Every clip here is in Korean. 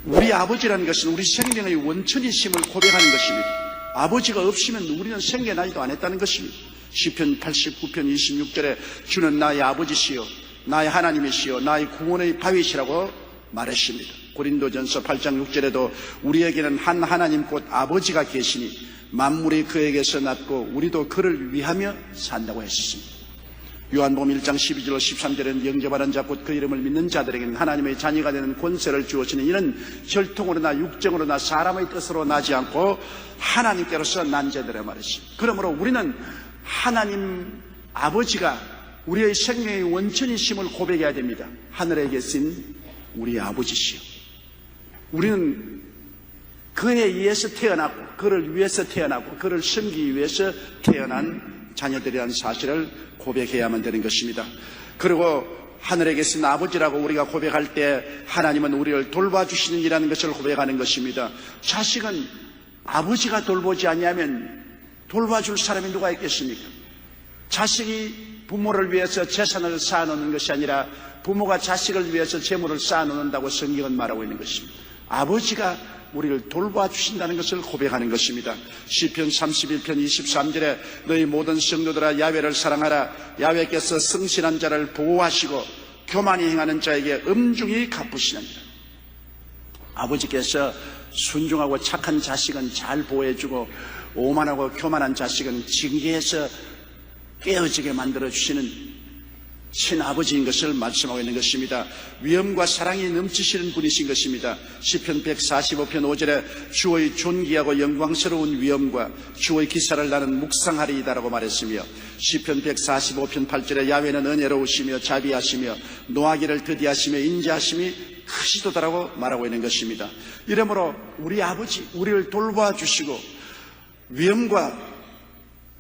우리 아버지라는 것은 우리 생명의 원천이심을 고백하는 것입니다. 아버지가 없으면 우리는 생겨나지도 않았다는 것입니다. 시편 89편 26절에 주는 나의 아버지시여 나의 하나님이시여 나의 구원의 바위시라고 말했습니다. 고린도전서 8장 6절에도 우리에게는 한 하나님 곧 아버지가 계시니 만물이 그에게서 났고 우리도 그를 위하며 산다고 했습니다. 요한복음 1장 12절 13절에는 영접하는 자 곧 그 이름을 믿는 자들에게는 하나님의 자녀가 되는 권세를 주었으니 이는 혈통으로나 육정으로나 사람의 뜻으로 나지 않고 하나님께로서 난 자들의 말이십니다. 그러므로 우리는 하나님 아버지가 우리의 생명의 원천이심을 고백해야 됩니다. 하늘에 계신 우리 아버지시여, 우리는 그에 의해서 태어났고 그를 위해서 태어났고 그를 섬기기 위해서 태어난 자녀들이라는 사실을 고백해야만 되는 것입니다. 그리고 하늘에 계신 아버지라고 우리가 고백할 때 하나님은 우리를 돌봐주시는 이라는 것을 고백하는 것입니다. 자식은 아버지가 돌보지 않냐면 돌봐줄 사람이 누가 있겠습니까? 자식이 부모를 위해서 재산을 쌓아놓는 것이 아니라 부모가 자식을 위해서 재물을 쌓아놓는다고 성경은 말하고 있는 것입니다. 아버지가 우리를 돌봐주신다는 것을 고백하는 것입니다. 시편 31편 23절에 너희 모든 성도들아 야훼를 사랑하라. 야훼께서 성실한 자를 보호하시고 교만히 행하는 자에게 엄중히 갚으시느니라. 아버지께서 순종하고 착한 자식은 잘 보호해주고 오만하고 교만한 자식은 징계해서 깨어지게 만들어주시는 친아버지인 것을 말씀하고 있는 것입니다. 위엄과 사랑이 넘치시는 분이신 것입니다. 시편 145편 5절에 주의 존귀하고 영광스러운 위엄과 주의 기사를 나는 묵상하리이다라고 말했으며 시편 145편 8절에 야훼는 은혜로우시며 자비하시며 노하기를 더디하시며 인자하심이 크시도다라고 말하고 있는 것입니다. 이러므로 우리 아버지 우리를 돌봐주시고 위엄과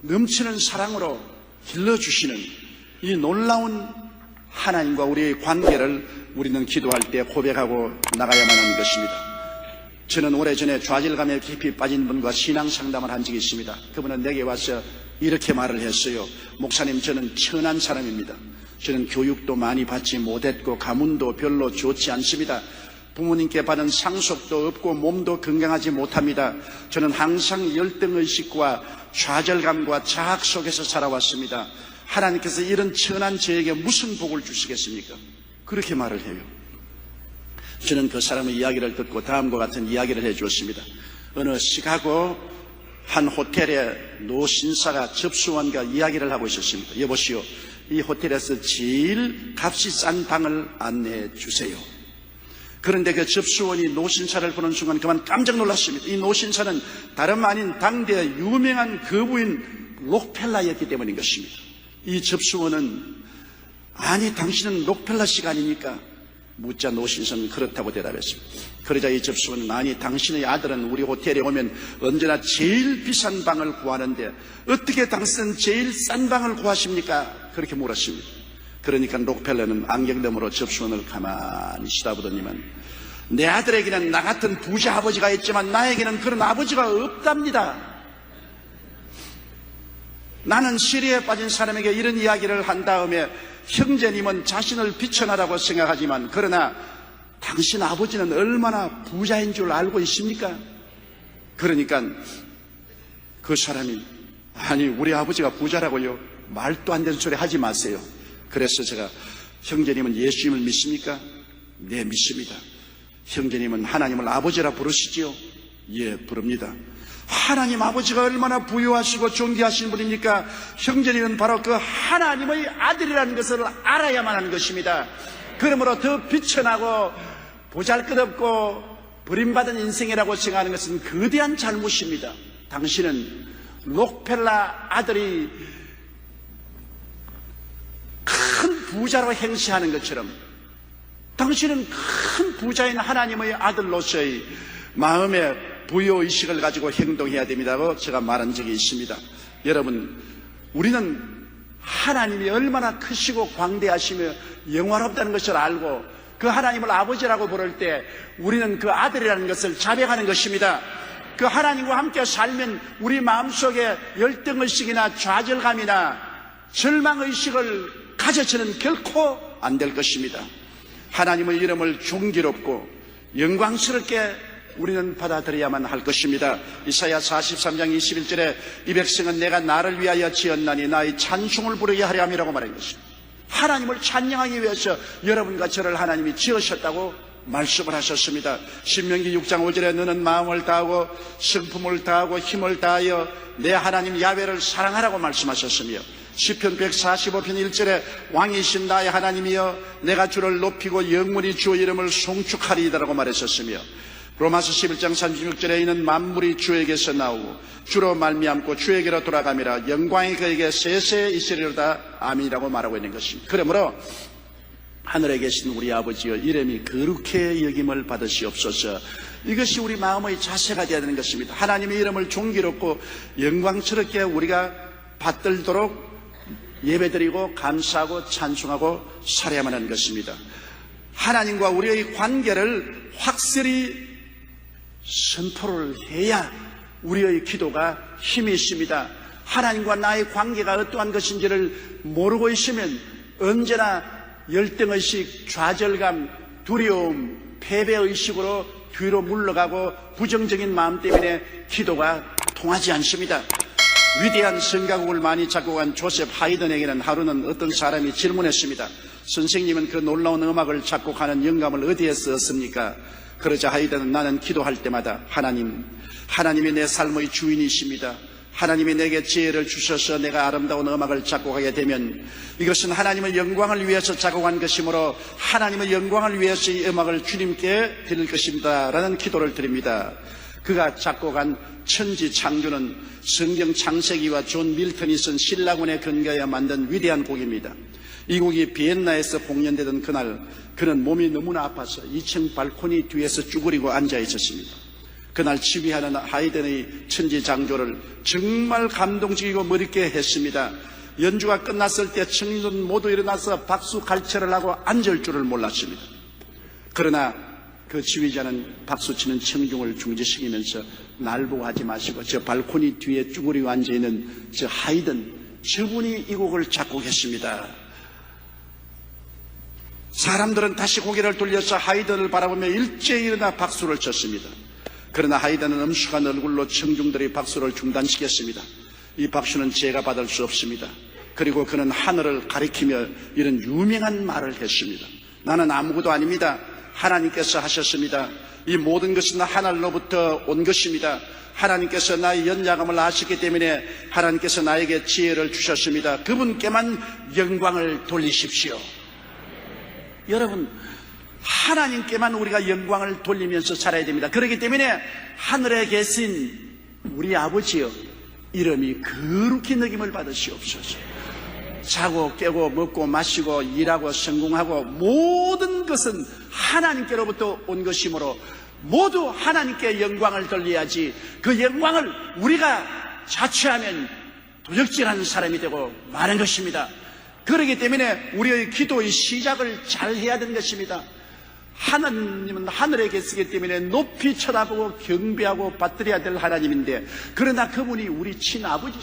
넘치는 사랑으로 길러주시는 이 놀라운 하나님과 우리의 관계를 우리는 기도할 때 고백하고 나가야만 하는 것입니다. 저는 오래전에 좌절감에 깊이 빠진 분과 신앙 상담을 한 적이 있습니다. 그분은 내게 와서 이렇게 말을 했어요. 목사님, 저는 천한 사람입니다. 저는 교육도 많이 받지 못했고 가문도 별로 좋지 않습니다. 부모님께 받은 상속도 없고 몸도 건강하지 못합니다. 저는 항상 열등의식과 좌절감과 자학 속에서 살아왔습니다. 하나님께서 이런 천한 저에게 무슨 복을 주시겠습니까? 그렇게 말을 해요. 저는 그 사람의 이야기를 듣고 다음과 같은 이야기를 해주었습니다. 어느 시카고 한 호텔에 노신사가 접수원과 이야기를 하고 있었습니다. 여보시오, 이 호텔에서 제일 값이 싼 방을 안내해 주세요. 그런데 그 접수원이 노신사를 보는 순간 그만 깜짝 놀랐습니다. 이 노신사는 다름 아닌 당대 유명한 거부인 록펠라였기 때문인 것입니다. 이 접수원은 아니 당신은 록펠라 씨가 아닙니까? 묻자 노신사는 그렇다고 대답했습니다. 그러자 이 접수원은 아니 당신의 아들은 우리 호텔에 오면 언제나 제일 비싼 방을 구하는데 어떻게 당신은 제일 싼 방을 구하십니까? 그렇게 물었습니다. 그러니까 록펠라는 안경덤으로 접수원을 가만히 쳐다보더니만 내 아들에게는 나 같은 부자 아버지가 있지만 나에게는 그런 아버지가 없답니다. 나는 시리에 빠진 사람에게 이런 이야기를 한 다음에 형제님은 자신을 비천하다고 생각하지만 그러나 당신 아버지는 얼마나 부자인 줄 알고 있습니까? 그러니까 그 사람이 아니 우리 아버지가 부자라고요? 말도 안 되는 소리 하지 마세요. 그래서 제가 형제님은 예수님을 믿습니까? 네, 믿습니다. 형제님은 하나님을 아버지라 부르시지요? 예, 부릅니다. 하나님 아버지가 얼마나 부유하시고 존귀하신 분입니까? 형제님은 바로 그 하나님의 아들이라는 것을 알아야만 하는 것입니다. 그러므로 더 비천하고 보잘것없고 버림받은 인생이라고 생각하는 것은 거대한 잘못입니다. 당신은 록펠라 아들이 큰 부자로 행세하는 것처럼 당신은 큰 부자인 하나님의 아들로서의 마음의 부여의식을 가지고 행동해야 됩니다고 제가 말한 적이 있습니다. 여러분, 우리는 하나님이 얼마나 크시고 광대하시며 영화롭다는 것을 알고 그 하나님을 아버지라고 부를 때 우리는 그 아들이라는 것을 자백하는 것입니다. 그 하나님과 함께 살면 우리 마음속에 열등의식이나 좌절감이나 절망의식을 가져서는 결코 안 될 것입니다. 하나님의 이름을 존귀롭고 영광스럽게 우리는 받아들여야만 할 것입니다. 이사야 43장 21절에 이 백성은 내가 나를 위하여 지었나니 나의 찬송을 부르게 하려 함이라고 말한 것입니다. 하나님을 찬양하기 위해서 여러분과 저를 하나님이 지으셨다고 말씀을 하셨습니다. 신명기 6장 5절에 너는 마음을 다하고 성품을 다하고 힘을 다하여 내 하나님 야훼를 사랑하라고 말씀하셨으며 시편 145편 1절에 왕이신 나의 하나님이여 내가 주를 높이고 영원히 주의 이름을 송축하리이다라고 말했었으며 로마서 11장 36절에 이는 만물이 주에게서 나오고 주로 말미암고 주에게로 돌아가미라 영광이 그에게 세세 있으리로다 아멘이라고 말하고 있는 것입니다. 그러므로 하늘에 계신 우리 아버지여 이름이 거룩해 여김을 받으시옵소서. 이것이 우리 마음의 자세가 되어야 되는 것입니다. 하나님의 이름을 존귀롭고 영광스럽게 우리가 받들도록 예배드리고 감사하고 찬송하고 살아야만 하는 것입니다. 하나님과 우리의 관계를 확실히 선포를 해야 우리의 기도가 힘이 있습니다. 하나님과 나의 관계가 어떠한 것인지를 모르고 있으면 언제나 열등의식, 좌절감, 두려움, 패배의식으로 뒤로 물러가고 부정적인 마음 때문에 기도가 통하지 않습니다. 위대한 성가곡을 많이 작곡한 조셉 하이든에게는 하루는 어떤 사람이 질문했습니다. 선생님은 그 놀라운 음악을 작곡하는 영감을 어디에서 얻습니까? 그러자 하이든은 나는 기도할 때마다 하나님이 내 삶의 주인이십니다. 하나님이 내게 지혜를 주셔서 내가 아름다운 음악을 작곡하게 되면 이것은 하나님의 영광을 위해서 작곡한 것이므로 하나님의 영광을 위해서 이 음악을 주님께 드릴 것입니다 라는 기도를 드립니다. 그가 작곡한 천지 창조는 성경 창세기와 존 밀턴이 쓴 신라군에 근거하여 만든 위대한 곡입니다. 이 곡이 비엔나에서 공연되던 그날 그는 몸이 너무나 아파서 2층 발코니 뒤에서 쭈그리고 앉아 있었습니다. 그날 지휘하는 하이든의 천지창조를 정말 감동적이고 멋있게 했습니다. 연주가 끝났을 때 청년 모두 일어나서 박수 갈채를 하고 앉을 줄을 몰랐습니다. 그러나 그 지휘자는 박수치는 청중을 중지시키면서 날 보고 하지 마시고 저 발코니 뒤에 쭈그리고 앉아있는 저 하이든 저분이 이 곡을 작곡했습니다. 사람들은 다시 고개를 돌려서 하이든을 바라보며 일제히 일어나 박수를 쳤습니다. 그러나 하이든은 엄숙한 얼굴로 청중들의 박수를 중단시켰습니다. 이 박수는 제가 받을 수 없습니다. 그리고 그는 하늘을 가리키며 이런 유명한 말을 했습니다. 나는 아무것도 아닙니다. 하나님께서 하셨습니다. 이 모든 것은 하늘로부터 온 것입니다. 하나님께서 나의 연약함을 아시기 때문에 하나님께서 나에게 지혜를 주셨습니다. 그분께만 영광을 돌리십시오. 여러분, 하나님께만 우리가 영광을 돌리면서 살아야 됩니다. 그렇기 때문에 하늘에 계신 우리 아버지여 이름이 거룩히 여김을 받으시옵소서. 자고 깨고 먹고 마시고 일하고 성공하고 모든 것은 하나님께로부터 온 것이므로 모두 하나님께 영광을 돌려야지 그 영광을 우리가 자취하면 도적질하는 사람이 되고 마는 것입니다. 그렇기 때문에 우리의 기도의 시작을 잘 해야 되는 것입니다. 하나님은 하늘에 계시기 때문에 높이 쳐다보고 경배하고 받들어야 될 하나님인데 그러나 그분이 우리 친아버지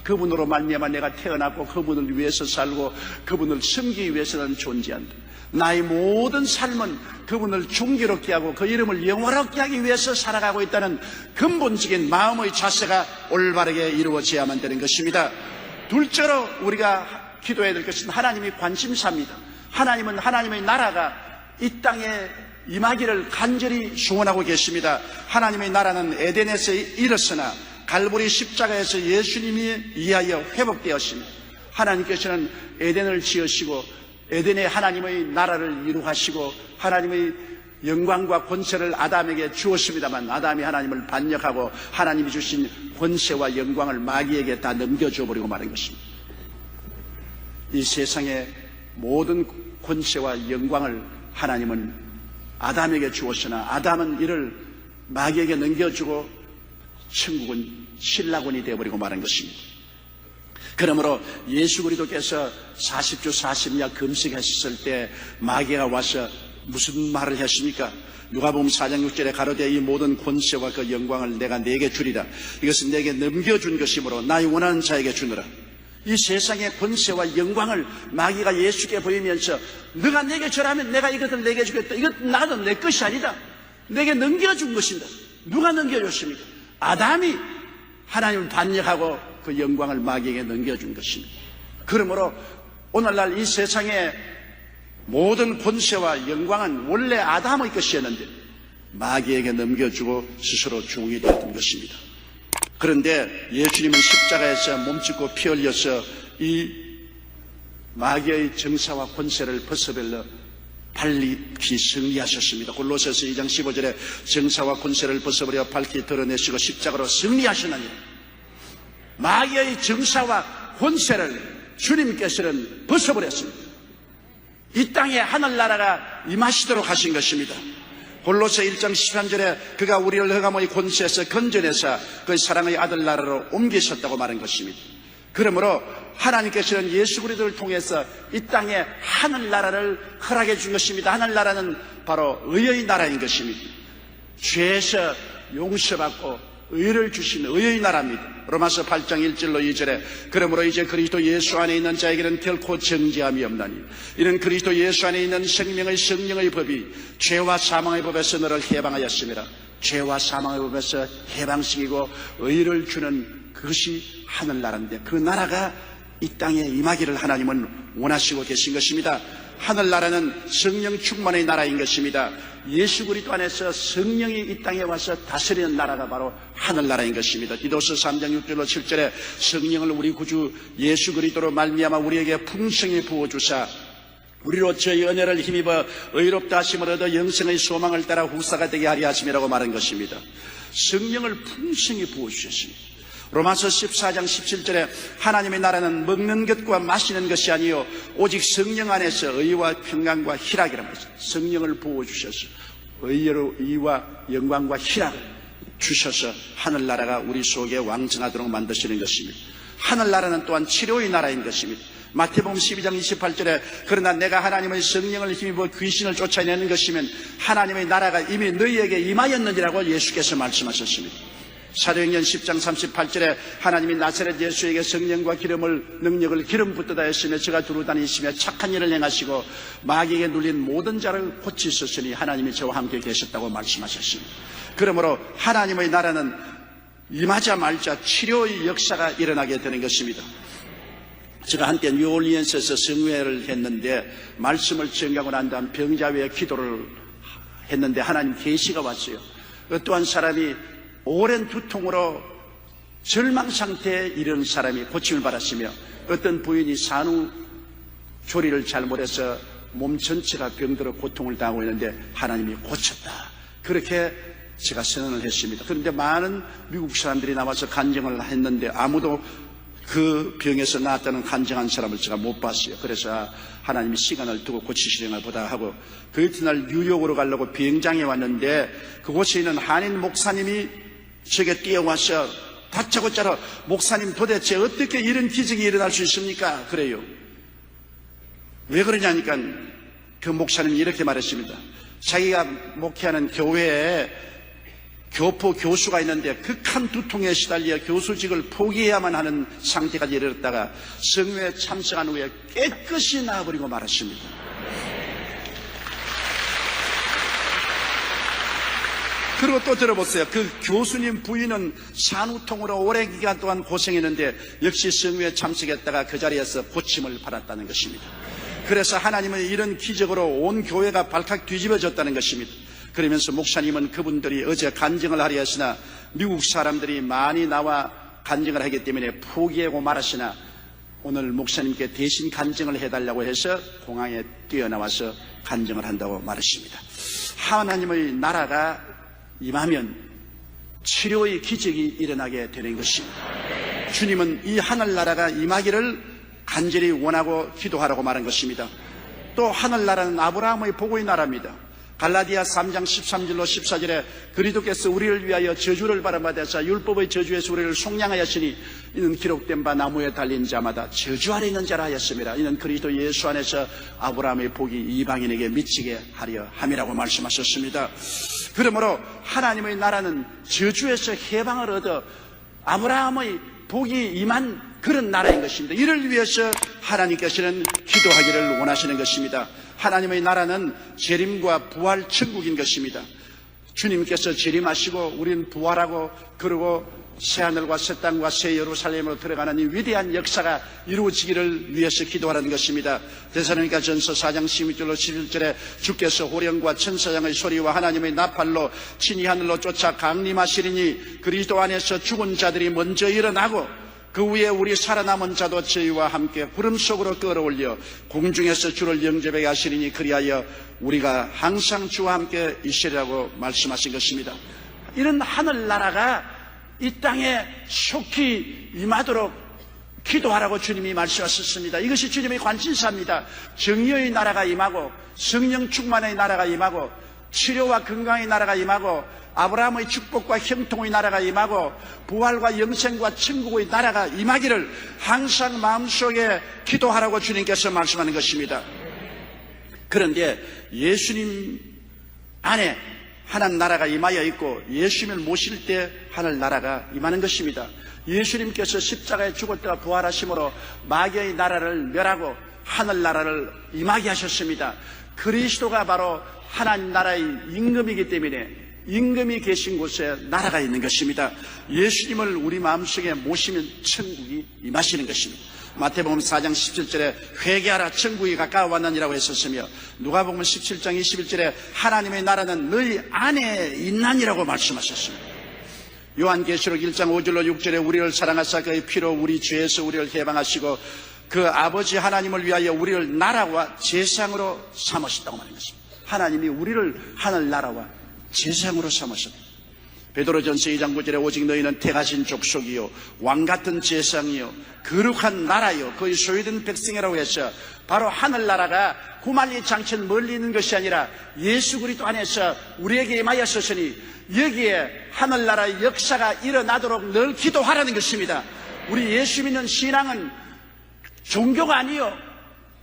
그분으로 말미암아 내가 태어났고 그분을 위해서 살고 그분을 섬기기 위해서는 존재한다. 나의 모든 삶은 그분을 존귀롭게 하고 그 이름을 영화롭게 하기 위해서 살아가고 있다는 근본적인 마음의 자세가 올바르게 이루어져야만 되는 것입니다. 둘째로 우리가 기도해야 될 것은 하나님의 관심사입니다. 하나님은 하나님의 나라가 이 땅에 임하기를 간절히 소원하고 계십니다. 하나님의 나라는 에덴에서 일었으나 갈보리 십자가에서 예수님이 이하여 회복되었습니다. 하나님께서는 에덴을 지으시고 에덴에 하나님의 나라를 이루하시고 하나님의 영광과 권세를 아담에게 주었습니다만 아담이 하나님을 반역하고 하나님이 주신 권세와 영광을 마귀에게 다 넘겨줘 버리고 말한 것입니다. 이 세상의 모든 권세와 영광을 하나님은 아담에게 주었으나 아담은 이를 마귀에게 넘겨주고 천국은 신라군이 되어버리고 말한 것입니다. 그러므로 예수 그리스도께서 40주 40야 금식하셨을 때 마귀가 와서 무슨 말을 했습니까? 누가복음 4장 6절에 가로되 이 모든 권세와 그 영광을 내가 네게 주리라. 이것은 내게 넘겨준 것이므로 나의 원하는 자에게 주느라. 이 세상의 권세와 영광을 마귀가 예수께 보이면서 너가 내게 절하면 내가 이것을 내게 주겠다. 이것 나도 내 것이 아니다. 내게 넘겨준 것입니다. 누가 넘겨줬습니까? 아담이 하나님을 반역하고 그 영광을 마귀에게 넘겨준 것입니다. 그러므로 오늘날 이 세상의 모든 권세와 영광은 원래 아담의 것이었는데 마귀에게 넘겨주고 스스로 종이 되었던 것입니다. 그런데 예수님은 십자가에서 몸짓고 피 흘려서 이 마귀의 정사와 권세를 벗어버려 밝히 승리하셨습니다. 골로새서 2장 15절에 정사와 권세를 벗어버려 밝히 드러내시고 십자가로 승리하셨느니, 마귀의 정사와 권세를 주님께서는 벗어버렸습니다. 이 땅에 하늘나라가 임하시도록 하신 것입니다. 골로새 1장 13절에 그가 우리를 흑암의 권세에서 건져내사 그 사랑의 아들 나라로 옮기셨다고 말한 것입니다. 그러므로 하나님께서는 예수 그리스도를 통해서 이 땅에 하늘나라를 허락해 준 것입니다. 하늘나라는 바로 의의 나라인 것입니다. 죄에서 용서받고 의를 주시는 의의 나라입니다. 로마서 8장 1절로 2절에 그러므로 이제 그리스도 예수 안에 있는 자에게는 결코 정죄함이 없나니 이는 그리스도 예수 안에 있는 생명의 성령의 법이 죄와 사망의 법에서 너를 해방하였습니다. 죄와 사망의 법에서 해방시키고 의를 주는 그것이 하늘나라인데, 그 나라가 이 땅에 임하기를 하나님은 원하시고 계신 것입니다. 하늘나라는 성령 충만의 나라인 것입니다. 예수 그리스도 안에서 성령이 이 땅에 와서 다스리는 나라가 바로 하늘나라인 것입니다. 디도서 3장 6절로 7절에 성령을 우리 구주 예수 그리스도로 말미암아 우리에게 풍성히 부어주사 우리로 저희 은혜를 힘입어 의롭다 하심을 얻어 영생의 소망을 따라 후사가 되게 하려 하심이라고 말한 것입니다. 성령을 풍성히 부어주셨습니다. 로마서 14장 17절에 하나님의 나라는 먹는 것과 마시는 것이 아니요 오직 성령 안에서 의와 평강과 희락이라는 것입니다. 성령을 부어주셔서 의와 영광과 희락을 주셔서 하늘나라가 우리 속에 왕성하도록 만드시는 것입니다. 하늘나라는 또한 치료의 나라인 것입니다. 마태복음 12장 28절에 그러나 내가 하나님의 성령을 힘입어 귀신을 쫓아내는 것이면 하나님의 나라가 이미 너희에게 임하였느니라고 예수께서 말씀하셨습니다. 사도행전 10장 38절에 하나님이 나사렛 예수에게 성령과 능력을 기름 붓듯 하였으며 저가 두루 다니시며 착한 일을 행하시고 마귀에게 눌린 모든 자를 고치셨으니 하나님이 저와 함께 계셨다고 말씀하셨습니다. 그러므로 하나님의 나라는 임하자마자 치료의 역사가 일어나게 되는 것입니다. 제가 한때 뉴올리언스에서 성회를 했는데 말씀을 전가하고 난 다음 병자 위에 기도를 했는데 하나님 계시가 왔어요. 어떠한 사람이 오랜 두통으로 절망 상태에 이른 사람이 고침을 받았으며 어떤 부인이 산후 조리를 잘못해서 몸 전체가 병들어 고통을 당하고 있는데 하나님이 고쳤다. 그렇게 제가 선언을 했습니다. 그런데 많은 미국 사람들이 나와서 간증을 했는데 아무도 그 병에서 나았다는 간증한 사람을 제가 못 봤어요. 그래서 하나님이 시간을 두고 고치시려나 보다 하고 그 이튿날 뉴욕으로 가려고 비행장에 왔는데 그곳에 있는 한인 목사님이 제게 뛰어와서 다짜고짜로 목사님 도대체 어떻게 이런 기적이 일어날 수 있습니까? 그래요. 왜 그러냐니까 그 목사님이 이렇게 말했습니다. 자기가 목회하는 교회에 교수가 있는데 극한 두통에 시달려 교수직을 포기해야만 하는 상태까지 이르렀다가 성회에 참석한 후에 깨끗이 나아버리고 말았습니다. 그리고 또 들어보세요. 그 교수님 부인은 산후통으로 오랜 기간 동안 고생했는데 역시 성회에 참석했다가 그 자리에서 고침을 받았다는 것입니다. 그래서 하나님은 이런 기적으로 온 교회가 발칵 뒤집어졌다는 것입니다. 그러면서 목사님은 그분들이 어제 간증을 하려 했으나 미국 사람들이 많이 나와 간증을 하기 때문에 포기하고 말았으나 오늘 목사님께 대신 간증을 해달라고 해서 공항에 뛰어나와서 간증을 한다고 말했습니다. 하나님의 나라가 임하면 치료의 기적이 일어나게 되는 것입니다. 주님은 이 하늘나라가 임하기를 간절히 원하고 기도하라고 말한 것입니다. 또 하늘나라는 아브라함의 복의 나라입니다. 갈라디아 3장 13절로 14절에 그리스도께서 우리를 위하여 저주를 받아서 율법의 저주에서 우리를 속량하였으니 이는 기록된 바 나무에 달린 자마다 저주 아래 있는 자라 하였습니다. 이는 그리스도 예수 안에서 아브라함의 복이 이방인에게 미치게 하려 함이라고 말씀하셨습니다. 그러므로 하나님의 나라는 저주에서 해방을 얻어 아브라함의 복이 임한 그런 나라인 것입니다. 이를 위해서 하나님께서는 기도하기를 원하시는 것입니다. 하나님의 나라는 재림과 부활 천국인 것입니다. 주님께서 재림하시고 우리는 부활하고 그리고 새하늘과 새 땅과 새 예루살렘으로 들어가는 이 위대한 역사가 이루어지기를 위해서 기도하는 것입니다. 데살로니가 전서 4장 16절로 11절에 주께서 호령과 천사장의 소리와 하나님의 나팔로 친히 하늘로 쫓아 강림하시리니 그리스도 안에서 죽은 자들이 먼저 일어나고 그 후에 우리 살아남은 자도 저희와 함께 구름 속으로 끌어올려 공중에서 주를 영접하게 하시리니 그리하여 우리가 항상 주와 함께 있으리라고 말씀하신 것입니다. 이런 하늘나라가 이 땅에 속히 임하도록 기도하라고 주님이 말씀하셨습니다. 이것이 주님의 관심사입니다. 정의의 나라가 임하고 성령 충만의 나라가 임하고 치료와 건강의 나라가 임하고 아브라함의 축복과 형통의 나라가 임하고 부활과 영생과 천국의 나라가 임하기를 항상 마음속에 기도하라고 주님께서 말씀하는 것입니다. 그런데 예수님 안에 하나님 나라가 임하여 있고 예수님을 모실 때 하늘 나라가 임하는 것입니다. 예수님께서 십자가에 죽을 때와 부활하심으로 마귀의 나라를 멸하고 하늘 나라를 임하게 하셨습니다. 그리스도가 바로 하나님 나라의 임금이기 때문에 임금이 계신 곳에 나라가 있는 것입니다. 예수님을 우리 마음속에 모시면 천국이 임하시는 것입니다. 마태복음 4장 17절에 회개하라 천국이 가까워 왔느니라고 했었으며 누가복음 17장 21절에 하나님의 나라는 너희 안에 있나니라고 말씀하셨습니다. 요한계시록 1장 5절로 6절에 우리를 사랑하사 그의 피로 우리 죄에서 우리를 해방하시고 그 아버지 하나님을 위하여 우리를 나라와 제상으로 삼으셨다고 말하는 것입니다. 하나님이 우리를 하늘나라와 제상으로 삼으셨다. 베드로전서 2장 9절에 오직 너희는 택하신 족속이요 왕같은 제상이요 거룩한 나라요 거의 소유된 백성이라고 해서 바로 하늘나라가 구만리 장천 멀리 있는 것이 아니라 예수 그리스도 안에서 우리에게 임하였으니 여기에 하늘나라의 역사가 일어나도록 늘 기도하라는 것입니다. 우리 예수 믿는 신앙은 종교가 아니요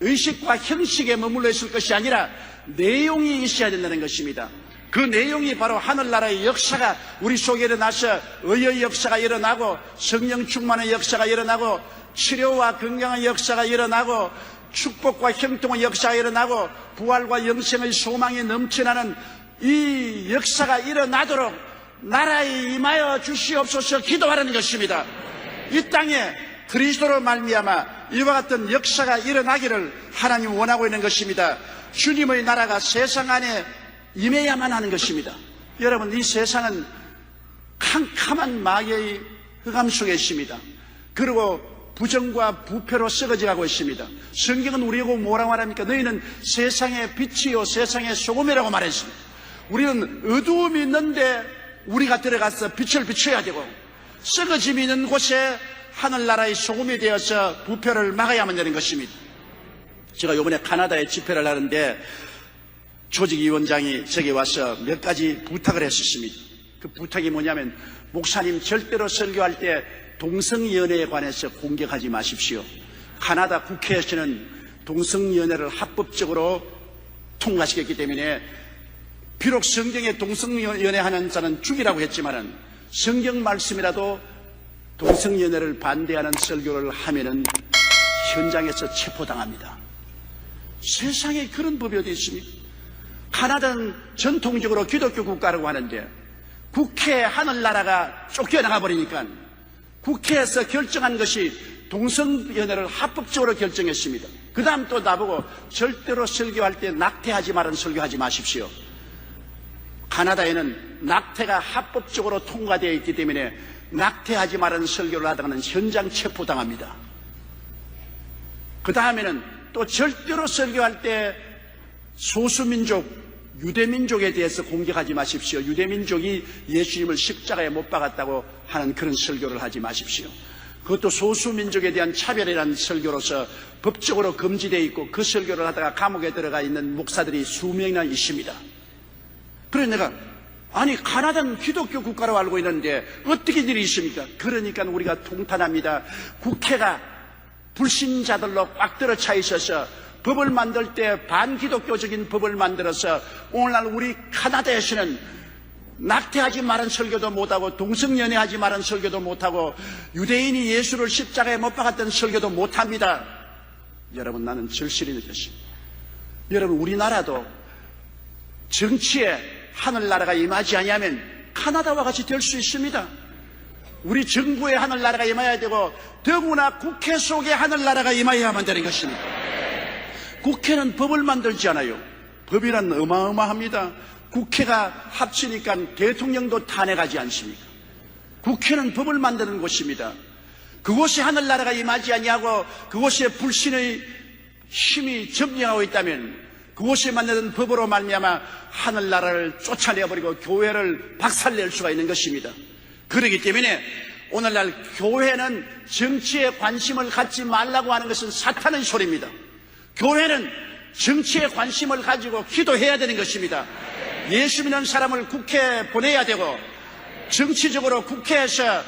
의식과 형식에 머물러 있을 것이 아니라 내용이 있어야 된다는 것입니다. 그 내용이 바로 하늘나라의 역사가 우리 속에 일어나서 의의 역사가 일어나고 성령 충만의 역사가 일어나고 치료와 건강의 역사가 일어나고 축복과 형통의 역사가 일어나고 부활과 영생의 소망이 넘쳐나는 이 역사가 일어나도록 나라에 임하여 주시옵소서 기도하라는 것입니다. 이 땅에 그리스도로 말미암아 이와 같은 역사가 일어나기를 하나님 원하고 있는 것입니다. 주님의 나라가 세상 안에 임해야만 하는 것입니다. 여러분, 이 세상은 캄캄한 마귀의 흑암 속에 있습니다. 그리고 부정과 부패로 썩어져가고 있습니다. 성경은 우리에게 뭐라고 말합니까? 너희는 세상의 빛이요 세상의 소금이라고 말했습니다. 우리는 어두움이 있는데 우리가 들어가서 빛을 비춰야 되고 썩어짐이 있는 곳에 하늘나라의 소금이 되어서 부패를 막아야만 되는 것입니다. 제가 이번에 카나다에 집회를 하는데 조직위원장이 제게 와서 몇 가지 부탁을 했었습니다. 그 부탁이 뭐냐면 목사님 절대로 설교할 때 동성연애에 관해서 공격하지 마십시오. 카나다 국회에서는 동성연애를 합법적으로 통과시켰기 때문에 비록 성경에 동성연애하는 자는 죽이라고 했지만은 성경 말씀이라도 동성연애를 반대하는 설교를 하면은 현장에서 체포당합니다. 세상에 그런 법이 어디 있습니까? 카나다는 전통적으로 기독교 국가라고 하는데 국회 하늘나라가 쫓겨나가 버리니까 국회에서 결정한 것이 동성연애를 합법적으로 결정했습니다. 그 다음 또 나보고 절대로 설교할 때 낙태하지 말은 설교하지 마십시오. 카나다에는 낙태가 합법적으로 통과되어 있기 때문에 낙태하지 말은 설교를 하다가는 현장 체포당합니다. 그 다음에는 또 절대로 설교할 때 소수민족 유대민족에 대해서 공격하지 마십시오. 유대민족이 예수님을 십자가에 못 박았다고 하는 그런 설교를 하지 마십시오. 그것도 소수민족에 대한 차별이라는 설교로서 법적으로 금지되어 있고 그 설교를 하다가 감옥에 들어가 있는 목사들이 수명이나 있습니다. 그래서 내가 아니 카나다는 기독교 국가로 알고 있는데 어떻게 일이 있습니까? 그러니까 우리가 통탄합니다. 국회가 불신자들로 꽉 들어차 있어서 법을 만들 때 반기독교적인 법을 만들어서 오늘날 우리 카나다에서는 낙태하지 말은 설교도 못하고 동성연애하지 말은 설교도 못하고 유대인이 예수를 십자가에 못 박았던 설교도 못합니다. 여러분, 나는 절실히 느꼈습니다. 여러분, 우리나라도 정치에 하늘나라가 임하지 아니하면 카나다와 같이 될 수 있습니다. 우리 정부에 하늘나라가 임해야 되고 더구나 국회 속에 하늘나라가 임해야만 되는 것입니다. 국회는 법을 만들지 않아요. 법이란 어마어마합니다. 국회가 합치니까 대통령도 탄핵하지 않습니까? 국회는 법을 만드는 곳입니다. 그곳이 하늘나라가 임하지 아니하고 그곳에 불신의 힘이 점령하고 있다면 그곳에 만드는 법으로 말미암아 하늘나라를 쫓아내버리고 교회를 박살낼 수가 있는 것입니다. 그렇기 때문에 오늘날 교회는 정치에 관심을 갖지 말라고 하는 것은 사탄의 소리입니다. 교회는 정치에 관심을 가지고 기도해야 되는 것입니다. 예수 믿는 사람을 국회에 보내야 되고 정치적으로 국회에서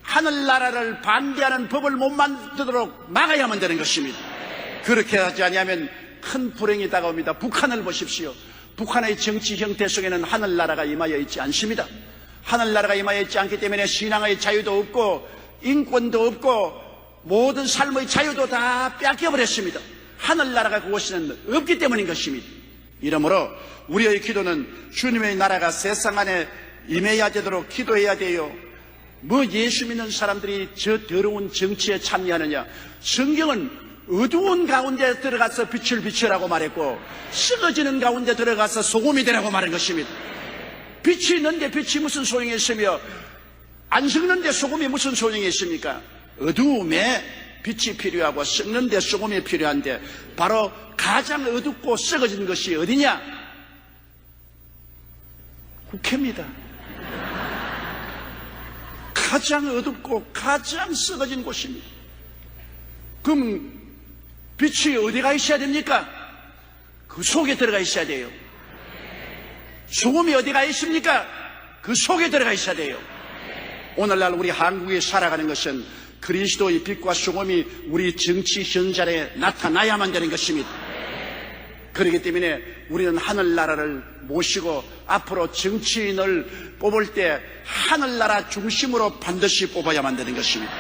하늘나라를 반대하는 법을 못 만들도록 막아야만 되는 것입니다. 그렇게 하지 않으면 큰 불행이 다가옵니다. 북한을 보십시오. 북한의 정치 형태 속에는 하늘나라가 임하여 있지 않습니다. 하늘나라가 임하여 있지 않기 때문에 신앙의 자유도 없고 인권도 없고 모든 삶의 자유도 다 뺏겨버렸습니다. 하늘나라가 그곳에는 없기 때문인 것입니다. 이러므로 우리의 기도는 주님의 나라가 세상 안에 임해야 되도록 기도해야 돼요. 뭐 예수 믿는 사람들이 저 더러운 정치에 참여하느냐. 성경은 어두운 가운데 들어가서 빛을 비추라고 말했고 썩어지는 가운데 들어가서 소금이 되라고 말한 것입니다. 빛이 있는데 빛이 무슨 소용이 있으며 안 썩는데 소금이 무슨 소용이 있습니까? 어두움에 빛이 필요하고 썩는데 소금이 필요한데 바로 가장 어둡고 썩어진 것이 어디냐? 국회입니다. 가장 어둡고 가장 썩어진 곳입니다. 그럼 빛이 어디가 있어야 됩니까? 그 속에 들어가 있어야 돼요. 소금이 어디가 있습니까? 그 속에 들어가 있어야 돼요. 오늘날 우리 한국에 살아가는 것은 그리스도의 빛과 소금이 우리 정치 현장에 나타나야만 되는 것입니다. 그렇기 때문에 우리는 하늘나라를 모시고 앞으로 정치인을 뽑을 때 하늘나라 중심으로 반드시 뽑아야만 되는 것입니다.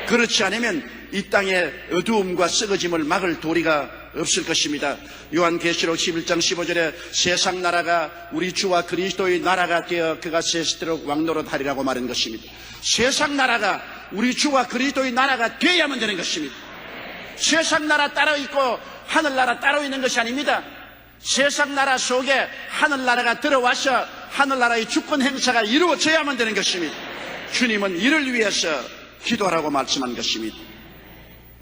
그렇지 않으면 이 땅의 어두움과 썩어짐을 막을 도리가 없을 것입니다. 요한계시록 11장 15절에 세상 나라가 우리 주와 그리스도의 나라가 되어 그가 세시도록 왕노릇하리라고 말한 것입니다. 세상 나라가 우리 주와 그리스도의 나라가 되어야만 되는 것입니다. 세상 나라 따로 있고 하늘나라 따로 있는 것이 아닙니다. 세상 나라 속에 하늘나라가 들어와서 하늘나라의 주권 행사가 이루어져야만 되는 것입니다. 주님은 이를 위해서 기도하라고 말씀한 것입니다.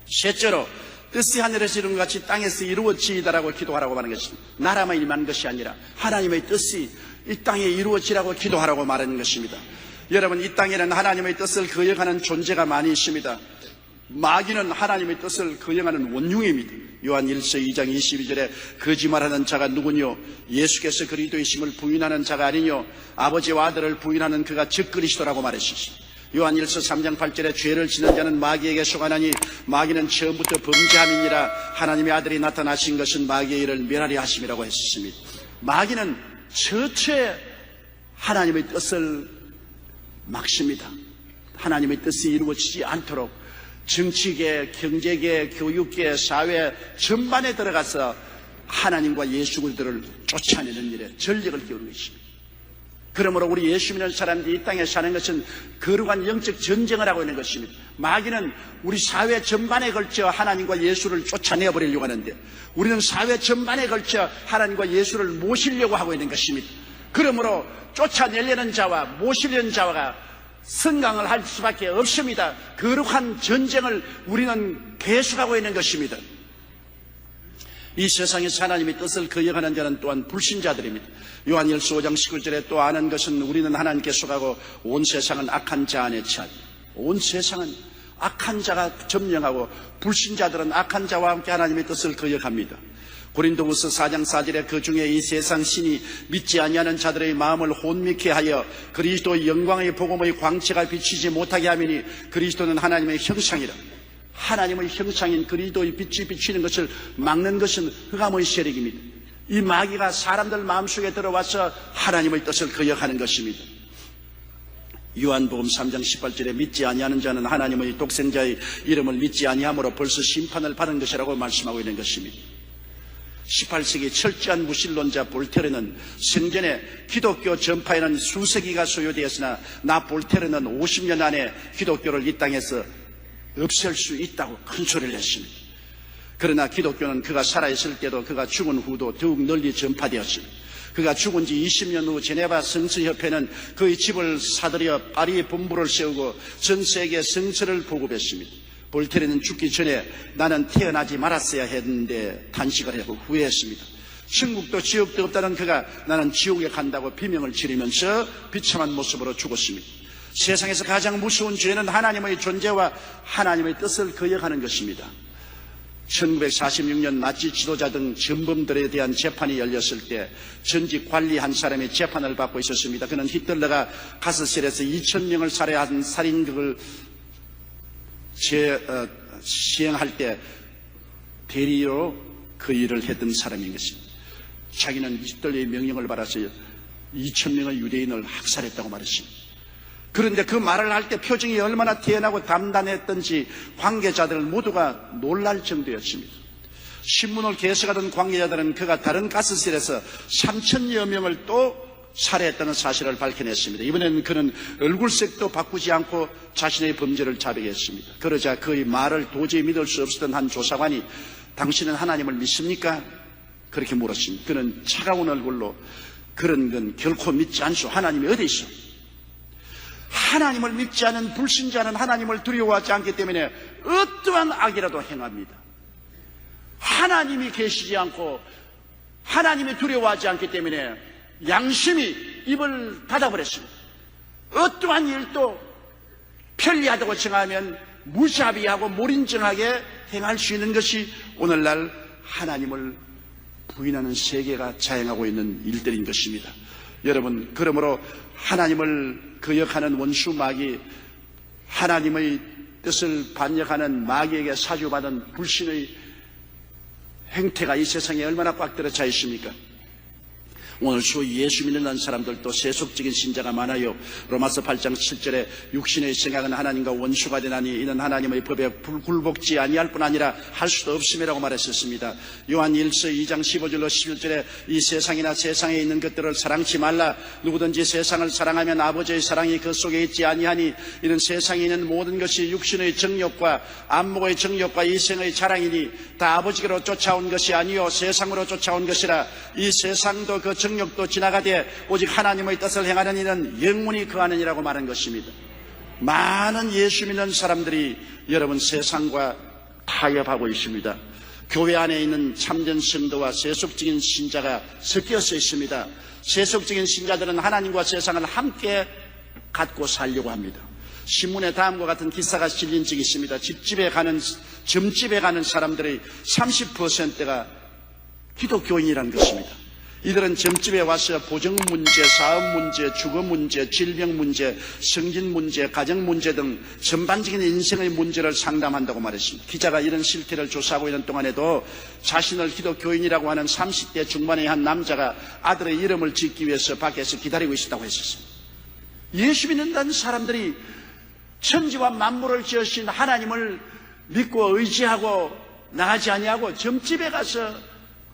셋째로 뜻이 하늘에서 이룬 것 같이 땅에서 이루어지이다라고 기도하라고 말하는 것입니다. 나라만 임한 것이 아니라 하나님의 뜻이 이 땅에 이루어지라고 기도하라고 말하는 것입니다. 여러분, 이 땅에는 하나님의 뜻을 거역하는 존재가 많이 있습니다. 마귀는 하나님의 뜻을 거역하는 원흉입니다. 요한 1서 2장 22절에 거짓말하는 자가 누구뇨? 예수께서 그리스도이심을 부인하는 자가 아니뇨? 아버지와 아들을 부인하는 그가 즉 그리스도라고 말했습니다. 요한 1서 3장 8절에 죄를 지는 자는 마귀에게 속하나니 마귀는 처음부터 범죄함이니라. 하나님의 아들이 나타나신 것은 마귀의 일을 멸하려 하심이라고 했습니다. 마귀는 처처에 하나님의 뜻을 막습니다. 하나님의 뜻이 이루어지지 않도록 정치계, 경제계, 교육계, 사회 전반에 들어가서 하나님과 예수 그리스도를 쫓아내는 일에 전력을 기울이는 것입니다. 그러므로 우리 예수 믿는 사람들이 이 땅에 사는 것은 거룩한 영적 전쟁을 하고 있는 것입니다. 마귀는 우리 사회 전반에 걸쳐 하나님과 예수를 쫓아내버리려고 하는데 우리는 사회 전반에 걸쳐 하나님과 예수를 모시려고 하고 있는 것입니다. 그러므로 쫓아내려는 자와 모시려는 자가 성강을 할 수밖에 없습니다. 거룩한 전쟁을 우리는 계속하고 있는 것입니다. 이 세상에서 하나님의 뜻을 거역하는 자는 또한 불신자들입니다. 요한일서 5장 19절에 또 아는 것은 우리는 하나님께 속하고 온 세상은 악한 자 안에 처한. 온 세상은 악한 자가 점령하고 불신자들은 악한 자와 함께 하나님의 뜻을 거역합니다. 고린도후서 4장 4절에 그 중에 이 세상 신이 믿지 아니하는 자들의 마음을 혼미케 하여 그리스도의 영광의 복음의 광채가 비치지 못하게 하미니 그리스도는 하나님의 형상이라. 하나님의 형상인 그리스도의 빛이 비치는 것을 막는 것은 흑암의 세력입니다. 이 마귀가 사람들 마음속에 들어와서 하나님의 뜻을 거역하는 것입니다. 요한복음 3장 18절에 믿지 아니하는 자는 하나님의 독생자의 이름을 믿지 아니함으로 벌써 심판을 받은 것이라고 말씀하고 있는 것입니다. 18세기 철저한 무신론자 볼테르는 생전에 기독교 전파에는 수세기가 소요되었으나 나 볼테르는 50년 안에 기독교를 이 땅에서 없앨 수 있다고 큰 소리를 했습니다. 그러나 기독교는 그가 살아있을 때도 그가 죽은 후도 더욱 널리 전파되었습니다. 그가 죽은 지 20년 후 제네바 성서협회는 그의 집을 사들여 파리에 본부를 세우고 전 세계 성서를 보급했습니다. 볼테르는 죽기 전에 나는 태어나지 말았어야 했는데 탄식을 하고 후회했습니다. 천국도 지옥도 없다는 그가 나는 지옥에 간다고 비명을 지르면서 비참한 모습으로 죽었습니다. 세상에서 가장 무서운 죄는 하나님의 존재와 하나님의 뜻을 거역하는 것입니다. 1946년 나치 지도자 등 전범들에 대한 재판이 열렸을 때 전직 관리 한 사람이 재판을 받고 있었습니다. 그는 히틀러가 가스실에서 2,000명을 살해한 살인극을 시행할 때 대리로 그 일을 했던 사람인 것입니다. 자기는 히틀러의 명령을 받아서 2,000명의 유대인을 학살했다고 말했습니다. 그런데 그 말을 할 때 표정이 얼마나 태연하고 담담했던지 관계자들 모두가 놀랄 정도였습니다. 신문을 개석하던 관계자들은 그가 다른 가스실에서 3,000여 명을 또 살해했다는 사실을 밝혀냈습니다. 이번에는 그는 얼굴색도 바꾸지 않고 자신의 범죄를 자백했습니다. 그러자 그의 말을 도저히 믿을 수 없었던 한 조사관이 당신은 하나님을 믿습니까? 그렇게 물었습니다. 그는 차가운 얼굴로 그런 건 결코 믿지 않소. 하나님이 어디 있어? 하나님을 믿지 않은 불신자는 하나님을 두려워하지 않기 때문에 어떠한 악이라도 행합니다. 하나님이 계시지 않고 하나님이 두려워하지 않기 때문에 양심이 입을 닫아버렸습니다. 어떠한 일도 편리하다고 정하면 무자비하고 몰인정하게 행할 수 있는 것이 오늘날 하나님을 부인하는 세계가 자행하고 있는 일들인 것입니다. 여러분, 그러므로 하나님을 거역하는 원수 마귀, 하나님의 뜻을 반역하는 마귀에게 사주받은 불신의 행태가 이 세상에 얼마나 꽉 들어차 있습니까? 오늘 소위 예수 믿는 사람들도 세속적인 신자가 많아요. 로마서 8장 7절에 육신의 생각은 하나님과 원수가 되나니 이는 하나님의 법에 굴복지 아니할 뿐 아니라 할 수도 없음이라고 말했었습니다. 요한 1서 2장 15절로 11절에 이 세상이나 세상에 있는 것들을 사랑치 말라. 누구든지 세상을 사랑하면 아버지의 사랑이 그 속에 있지 아니하니 이는 세상에 있는 모든 것이 육신의 정욕과 안목의 정욕과 이생의 자랑이니 다 아버지께로 쫓아온 것이 아니요 세상으로 쫓아온 것이라. 이 세상도 그 정욕도 지나가되 오직 하나님의 뜻을 행하는 이는 영원히 거하느니라고 말한 것입니다. 많은 예수 믿는 사람들이 여러분 세상과 타협하고 있습니다. 교회 안에 있는 참된 성도와 세속적인 신자가 섞여서 있습니다. 세속적인 신자들은 하나님과 세상을 함께 갖고 살려고 합니다. 신문에 다음과 같은 기사가 실린 적이 있습니다. 점집에 가는 사람들의 30%가 기독교인이라는 것입니다. 이들은 점집에 와서 보정 문제, 사업 문제, 주거 문제, 질병 문제, 성진 문제, 가정 문제 등 전반적인 인생의 문제를 상담한다고 말했습니다. 기자가 이런 실태를 조사하고 있는 동안에도 자신을 기독교인이라고 하는 30대 중반의 한 남자가 아들의 이름을 짓기 위해서 밖에서 기다리고 있었다고 했었습니다. 예수 믿는다는 사람들이 천지와 만물을 지으신 하나님을 믿고 의지하고 나가지 아니하고 점집에 가서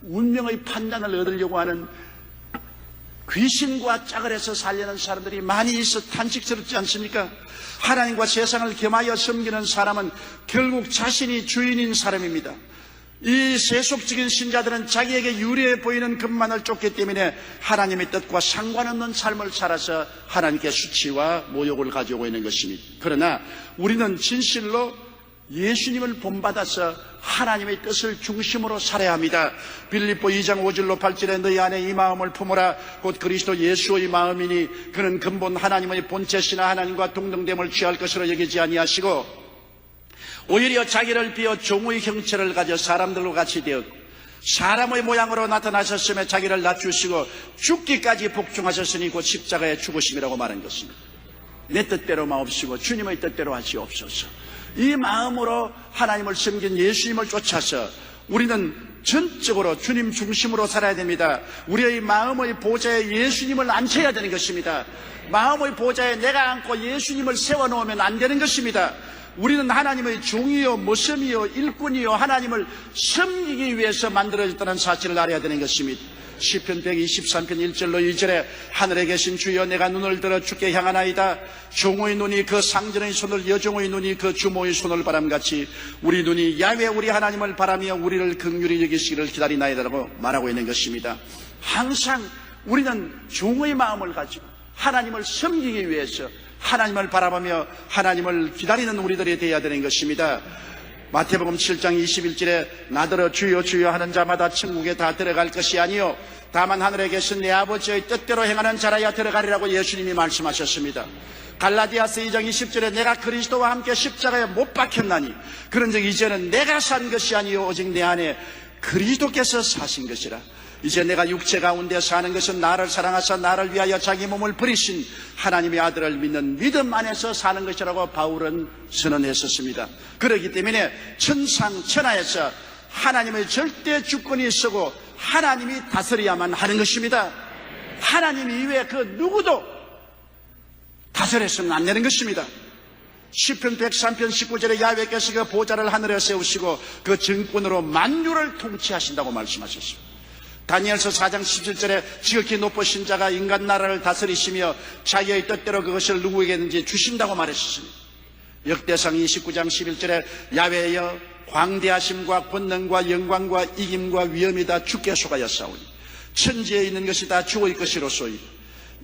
운명의 판단을 얻으려고 하는 귀신과 짝을 해서 살려는 사람들이 많이 있어 탄식스럽지 않습니까? 하나님과 세상을 겸하여 섬기는 사람은 결국 자신이 주인인 사람입니다. 이 세속적인 신자들은 자기에게 유리해 보이는 것만을 쫓기 때문에 하나님의 뜻과 상관없는 삶을 살아서 하나님께 수치와 모욕을 가져오고 있는 것입니다. 그러나 우리는 진실로 예수님을 본받아서 하나님의 뜻을 중심으로 살아야 합니다. 빌립보 2장 5절로 8절에 너희 안에 이 마음을 품으라 곧 그리스도 예수의 마음이니 그는 근본 하나님의 본체시나 하나님과 동등됨을 취할 것으로 여기지 아니하시고 오히려 자기를 비워 종의 형체를 가져 사람들과 같이 되었고 사람의 모양으로 나타나셨으며 자기를 낮추시고 죽기까지 복종하셨으니 곧 십자가에 죽으심이라고 말한 것입니다. 내 뜻대로 마옵시고 주님의 뜻대로 하시옵소서. 이 마음으로 하나님을 섬긴 예수님을 쫓아서 우리는 전적으로 주님 중심으로 살아야 됩니다. 우리의 마음의 보좌에 예수님을 앉혀야 되는 것입니다. 마음의 보좌에 내가 앉고 예수님을 세워놓으면 안 되는 것입니다. 우리는 하나님의 종이요, 모섬이요, 일꾼이요, 하나님을 섬기기 위해서 만들어졌다는 사실을 알아야 되는 것입니다. 시편 123편 1절로 2절에 하늘에 계신 주여 내가 눈을 들어 주께 향하나이다. 종의 눈이 그 상전의 손을, 여종의 눈이 그 주모의 손을 바람같이 우리 눈이 야훼 우리 하나님을 바라며 우리를 긍휼히 여기시기를 기다리나이다라고 말하고 있는 것입니다. 항상 우리는 종의 마음을 가지고 하나님을 섬기기 위해서 하나님을 바라보며 하나님을 기다리는 우리들이 되어야 되는 것입니다. 마태복음 7장 21절에 나더러 주여 주여 하는 자마다 천국에 다 들어갈 것이 아니요 다만 하늘에 계신 내 아버지의 뜻대로 행하는 자라야 들어가리라고 예수님이 말씀하셨습니다. 갈라디아서 2장 20절에 내가 그리스도와 함께 십자가에 못 박혔나니 그런즉 이제는 내가 산 것이 아니요 오직 내 안에 그리스도께서 사신 것이라. 이제 내가 육체 가운데 사는 것은 나를 사랑하사 나를 위하여 자기 몸을 버리신 하나님의 아들을 믿는 믿음 안에서 사는 것이라고 바울은 선언했었습니다. 그렇기 때문에 천상천하에서 하나님의 절대 주권이 있고 하나님이 다스려야만 하는 것입니다. 하나님 이외에 그 누구도 다스려서는 안 되는 것입니다. 시편 103편 19절에 야훼께서 그 보좌를 하늘에 세우시고 그 정권으로 만유를 통치하신다고 말씀하셨습니다. 다니엘서 4장 17절에 지극히 높으신 자가 인간 나라를 다스리시며 자기의 뜻대로 그것을 누구에게든지 주신다고 말했습니다. 역대상 29장 11절에 야훼여 광대하심과 권능과 영광과 이김과 위엄이 다 주께 속하였사오니 천지에 있는 것이 다 주의 것이로소이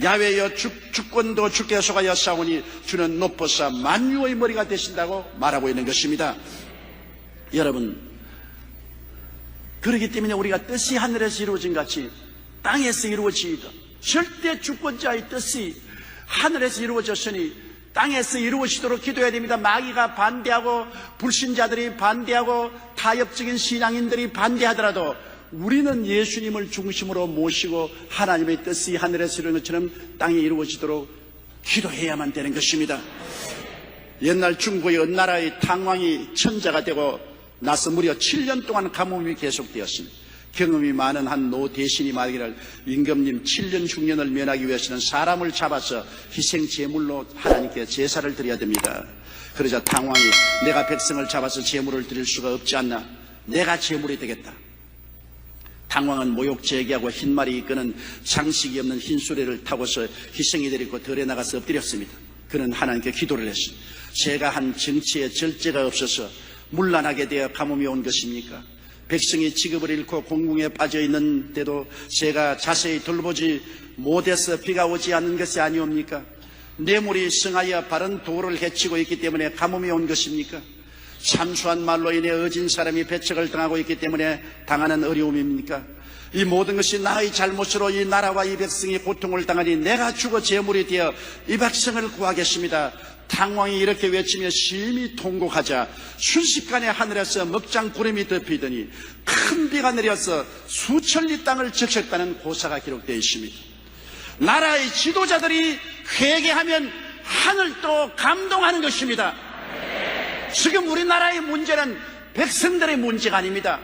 야훼여 주권도 주께 속하였사오니 주는 높으사 만유의 머리가 되신다고 말하고 있는 것입니다. 여러분, 그렇기 때문에 우리가 뜻이 하늘에서 이루어진 같이 땅에서 이루어지이다. 절대 주권자의 뜻이 하늘에서 이루어졌으니 땅에서 이루어지도록 기도해야 됩니다. 마귀가 반대하고 불신자들이 반대하고 타협적인 신앙인들이 반대하더라도 우리는 예수님을 중심으로 모시고 하나님의 뜻이 하늘에서 이루어진 것처럼 땅에 이루어지도록 기도해야만 되는 것입니다. 옛날 중국의 어느 나라의 탕왕이 천자가 되고 나서 무려 7년 동안 가뭄이 계속되었습니다. 경험이 많은 한 노 대신이 말하기를 임금님 7년 흉년을 면하기 위해서는 사람을 잡아서 희생 제물로 하나님께 제사를 드려야 됩니다. 그러자 탕왕이 내가 백성을 잡아서 제물을 드릴 수가 없지 않나? 내가 제물이 되겠다. 탕왕은 모욕 제기하고 흰말이 이끄는 장식이 없는 흰 수레를 타고서 희생이 데리고 들에 나가서 엎드렸습니다. 그는 하나님께 기도를 했습니다. 제가 한 정치에 절제가 없어서 문란하게 되어 가뭄이 온 것입니까? 백성이 직업을 잃고 공궁에 빠져 있는데도 제가 자세히 돌보지 못해서 비가 오지 않는 것이 아니옵니까? 뇌물이 성하여 바른 도를 해치고 있기 때문에 가뭄이 온 것입니까? 참수한 말로 인해 어진 사람이 배척을 당하고 있기 때문에 당하는 어려움입니까? 이 모든 것이 나의 잘못으로 이 나라와 이 백성이 고통을 당하니 내가 죽어 제물이 되어 이 백성을 구하겠습니다. 탕왕이 이렇게 외치며 심히 통곡하자 순식간에 하늘에서 먹장 구름이 덮이더니 큰 비가 내려서 수천리 땅을 적셨다는 고사가 기록되어 있습니다. 나라의 지도자들이 회개하면 하늘도 감동하는 것입니다. 지금 우리나라의 문제는 백성들의 문제가 아닙니다.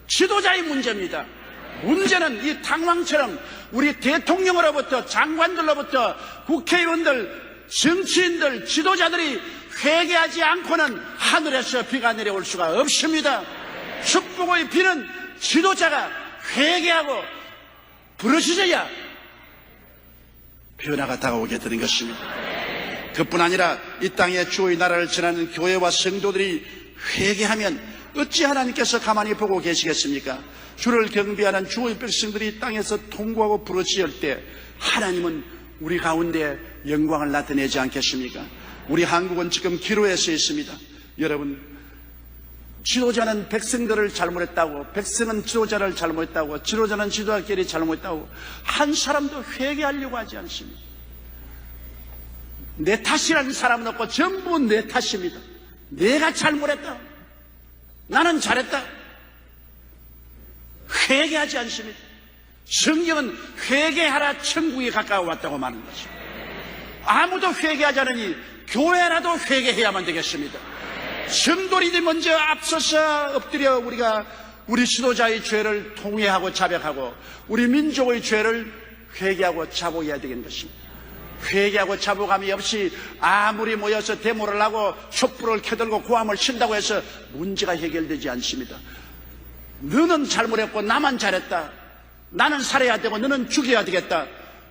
지도자의 문제입니다. 문제는 이 탕왕처럼 우리 대통령으로부터 장관들로부터 국회의원들 정치인들, 지도자들이 회개하지 않고는 하늘에서 비가 내려올 수가 없습니다. 축복의 비는 지도자가 회개하고 부르짖어야 변화가 다가오게 되는 것입니다. 그뿐 아니라 이 땅에 주의 나라를 전하는 교회와 성도들이 회개하면 어찌 하나님께서 가만히 보고 계시겠습니까? 주를 경배하는 주의 백성들이 땅에서 통곡하고 부르짖을 때 하나님은 우리 가운데 영광을 나타내지 않겠습니까? 우리 한국은 지금 기로에 서 있습니다. 여러분, 지도자는 백성들을 잘못했다고, 백성은 지도자를 잘못했다고, 지도자는 지도자끼리 잘못했다고 한 사람도 회개하려고 하지 않습니다. 내 탓이라는 사람은 없고 전부 내 탓입니다. 내가 잘못했다, 나는 잘했다, 회개하지 않습니다. 성경은 회개하라 천국이 가까워 왔다고 말하는 것입니다. 아무도 회개하지 않으니 교회라도 회개해야만 되겠습니다. 성도들이 먼저 앞서서 엎드려 우리가 우리 지도자의 죄를 통회하고 자백하고 우리 민족의 죄를 회개하고 자복해야 되는 것입니다. 회개하고 자부감이 없이 아무리 모여서 데모를 하고 촛불을 켜들고 고함을 친다고 해서 문제가 해결되지 않습니다. 너는 잘못했고 나만 잘했다, 나는 살아야 되고 너는 죽여야 되겠다,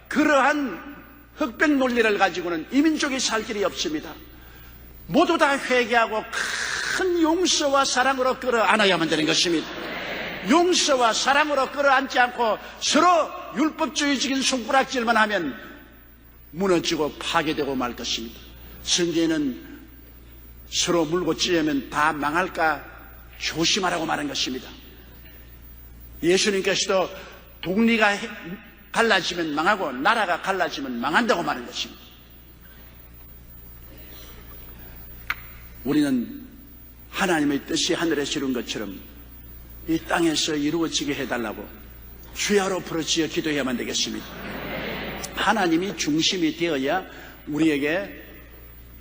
그러한 흑백 논리를 가지고는 이 민족이 살 길이 없습니다. 모두 다 회개하고 큰 용서와 사랑으로 끌어안아야만 되는 것입니다. 용서와 사랑으로 끌어안지 않고 서로 율법주의적인 손가락질만 하면 무너지고 파괴되고 말 것입니다. 성경에는 서로 물고 찌르면 다 망할까 조심하라고 말한 것입니다. 예수님께서도 동리가 갈라지면 망하고 나라가 갈라지면 망한다고 말한 것입니다. 우리는 하나님의 뜻이 하늘에서 이룬 것처럼 이 땅에서 이루어지게 해달라고 주야로 부르짖어 기도해야만 되겠습니다. 하나님이 중심이 되어야 우리에게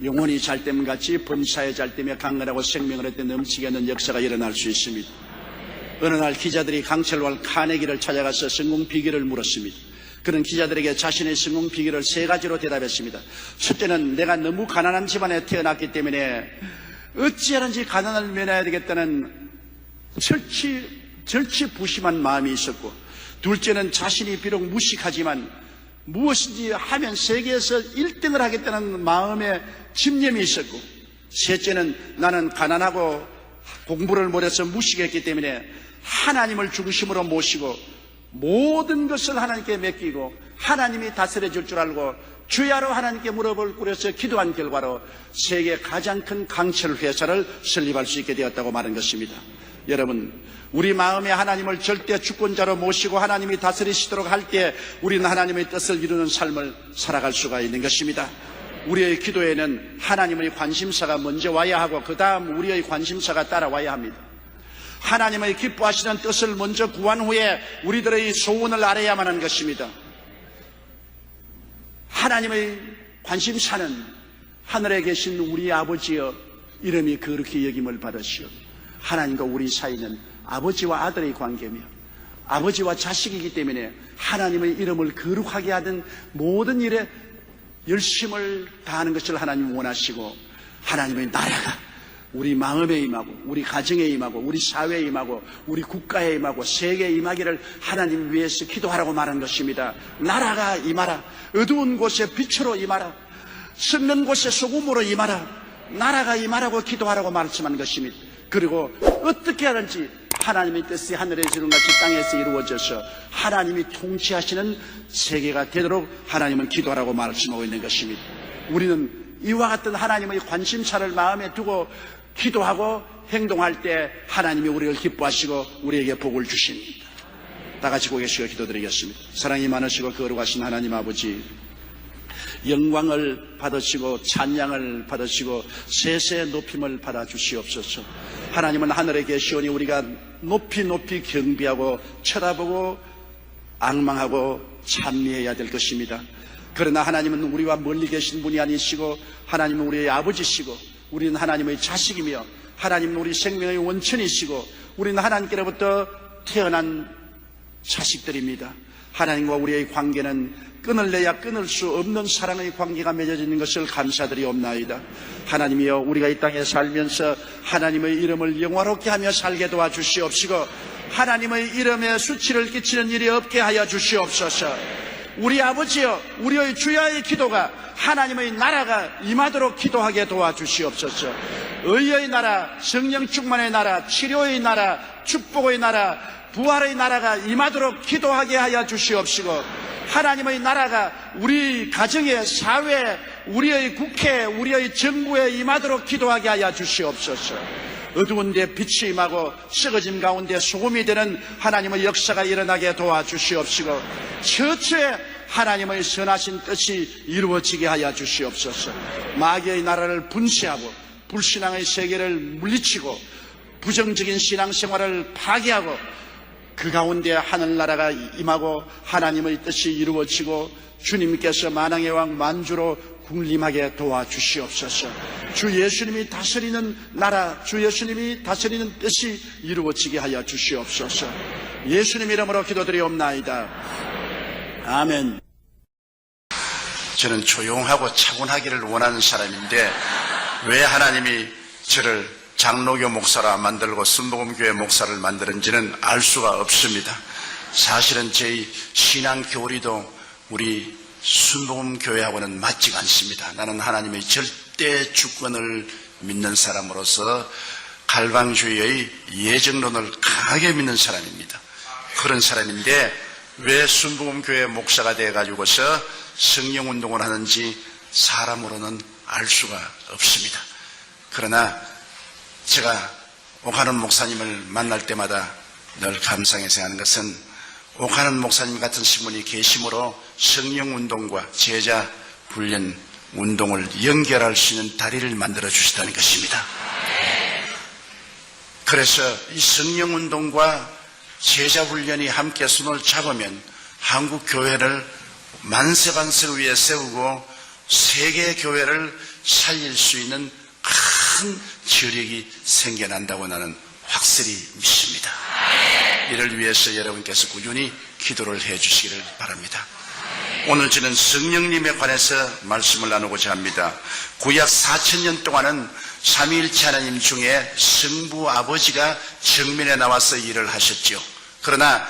영혼이 잘됨같이 범사에 잘되며 강건하고 생명을 얻되 넘치게 하는 역사가 일어날 수 있습니다. 어느 날 기자들이 강철왈 카네기를 찾아가서 성공 비결을 물었습니다. 그는 기자들에게 자신의 성공 비결을 3가지로 대답했습니다. 첫째는 내가 너무 가난한 집안에 태어났기 때문에 어찌하든지 가난을 면해야 되겠다는 절치부심한 마음이 있었고, 둘째는 자신이 비록 무식하지만 무엇인지 하면 세계에서 1등을 하겠다는 마음의 집념이 있었고, 셋째는 나는 가난하고 공부를 못해서 무식했기 때문에 하나님을 중심으로 모시고 모든 것을 하나님께 맡기고 하나님이 다스려 줄 줄 알고 주야로 하나님께 무릎을 꿇여서 기도한 결과로 세계 가장 큰 강철 회사를 설립할 수 있게 되었다고 말한 것입니다. 여러분, 우리 마음에 하나님을 절대 주권자로 모시고 하나님이 다스리시도록 할 때 우리는 하나님의 뜻을 이루는 삶을 살아갈 수가 있는 것입니다. 우리의 기도에는 하나님의 관심사가 먼저 와야 하고 그 다음 우리의 관심사가 따라와야 합니다. 하나님의 기뻐하시는 뜻을 먼저 구한 후에 우리들의 소원을 아뢰야만 하는 것입니다. 하나님의 관심사는 하늘에 계신 우리 아버지여 이름이 그렇게 여김을 받으시오. 하나님과 우리 사이는 아버지와 아들의 관계며 아버지와 자식이기 때문에 하나님의 이름을 거룩하게 하는 모든 일에 열심을 다하는 것을 하나님 원하시고, 하나님의 나라가 우리 마음에 임하고 우리 가정에 임하고 우리 사회에 임하고 우리 국가에 임하고 세계에 임하기를 하나님 위해서 기도하라고 말한 것입니다. 나라가 임하라. 어두운 곳에 빛으로 임하라. 썩는 곳에 소금으로 임하라. 나라가 임하라고 기도하라고 말씀한 것입니다. 그리고 어떻게 하든지 하나님의 뜻이 하늘에서 이룬같이 땅에서 이루어져서 하나님이 통치하시는 세계가 되도록 하나님은 기도하라고 말씀하고 있는 것입니다. 우리는 이와 같은 하나님의 관심사를 마음에 두고 기도하고 행동할 때 하나님이 우리를 기뻐하시고 우리에게 복을 주십니다. 다 같이 고개 숙여 기도드리겠습니다. 사랑이 많으시고 거룩하신 하나님 아버지, 영광을 받으시고 찬양을 받으시고 세세 높임을 받아 주시옵소서. 하나님은 하늘에 계시오니 우리가 높이 높이 경배하고 쳐다보고 앙망하고 찬미해야 될 것입니다. 그러나 하나님은 우리와 멀리 계신 분이 아니시고 하나님은 우리의 아버지시고 우리는 하나님의 자식이며 하나님은 우리 생명의 원천이시고 우리는 하나님께로부터 태어난 자식들입니다. 하나님과 우리의 관계는 끊을래야 끊을 수 없는 사랑의 관계가 맺어지는 것을 감사드리옵나이다. 하나님이여, 우리가 이 땅에 살면서 하나님의 이름을 영화롭게 하며 살게 도와주시옵시고 하나님의 이름에 수치를 끼치는 일이 없게 하여 주시옵소서. 우리 아버지여, 우리의 주야의 기도가 하나님의 나라가 임하도록 기도하게 도와주시옵소서. 의의 나라, 성령 충만의 나라, 치료의 나라, 축복의 나라, 부활의 나라가 임하도록 기도하게 하여 주시옵시고 하나님의 나라가 우리 가정의 사회, 우리의 국회, 우리의 정부에 임하도록 기도하게 하여 주시옵소서. 어두운 데 빛이 임하고 썩어짐 가운데 소금이 되는 하나님의 역사가 일어나게 도와주시옵시고 처처에 하나님의 선하신 뜻이 이루어지게 하여 주시옵소서. 마귀의 나라를 분쇄하고 불신앙의 세계를 물리치고 부정적인 신앙생활을 파괴하고 그 가운데 하늘나라가 임하고 하나님의 뜻이 이루어지고 주님께서 만왕의 왕 만주로 군림하게 도와주시옵소서. 주 예수님이 다스리는 나라, 주 예수님이 다스리는 뜻이 이루어지게 하여 주시옵소서. 예수님 이름으로 기도드리옵나이다. 아멘. 저는 조용하고 차분하기를 원하는 사람인데 왜 하나님이 저를 장로교 목사라 만들고 순복음교회 목사를 만드는지는 알 수가 없습니다. 사실은 제 신앙 교리도 우리 순복음교회하고는 맞지가 않습니다. 나는 하나님의 절대 주권을 믿는 사람으로서 갈방주의의 예정론을 강하게 믿는 사람입니다. 그런 사람인데 왜 순복음교회 목사가 되어가지고서 성령운동을 하는지 사람으로는 알 수가 없습니다. 그러나 제가 오카논 목사님을 만날 때마다 늘 감상해서 하는 것은 오카논 목사님 같은 신분이 계심으로 성령운동과 제자 훈련 운동을 연결할 수 있는 다리를 만들어 주시다는 것입니다. 그래서 이 성령운동과 제자 훈련이 함께 손을 잡으면 한국 교회를 만세반세 위에 세우고 세계 교회를 살릴 수 있는 큰 저력이 생겨난다고 나는 확실히 믿습니다. 이를 위해서 여러분께서 꾸준히 기도를 해 주시기를 바랍니다. 오늘 저는 성령님에 관해서 말씀을 나누고자 합니다. 구약 4000년 동안은 삼위일체 하나님 중에 성부 아버지가 정면에 나와서 일을 하셨죠. 그러나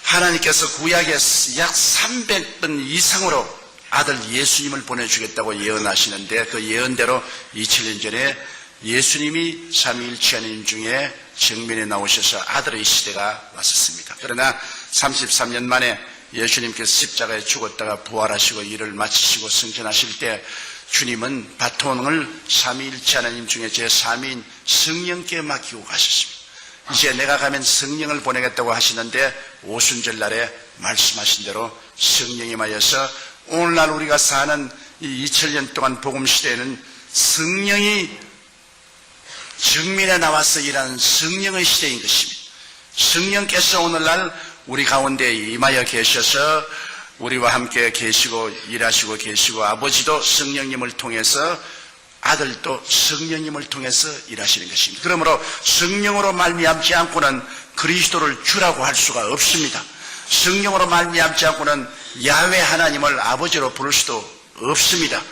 하나님께서 구약에 약 300번 이상으로 아들 예수님을 보내주겠다고 예언하시는데 그 예언대로 2000년 전에 예수님이 삼위일체 하나님 중에 정면에 나오셔서 아들의 시대가 왔었습니다. 그러나 33년 만에 예수님께서 십자가에 죽었다가 부활하시고 일을 마치시고 승천하실 때 주님은 바톤을 삼위일체 하나님 중에 제3위인 성령께 맡기고 가셨습니다. 이제 내가 가면 성령을 보내겠다고 하시는데 오순절 날에 말씀하신 대로 성령이 임하여서 오늘날 우리가 사는 이 2000년 동안 복음시대에는 성령이 정면에 나와서 일하는 성령의 시대인 것입니다. 성령께서 오늘날 우리 가운데 임하여 계셔서 우리와 함께 계시고 일하시고 계시고 아버지도 성령님을 통해서 아들도 성령님을 통해서 일하시는 것입니다. 그러므로 성령으로 말미암지 않고는 그리스도를 주라고 할 수가 없습니다. 성령으로 말미암지 않고는 야훼 하나님을 아버지로 부를 수도 없습니다.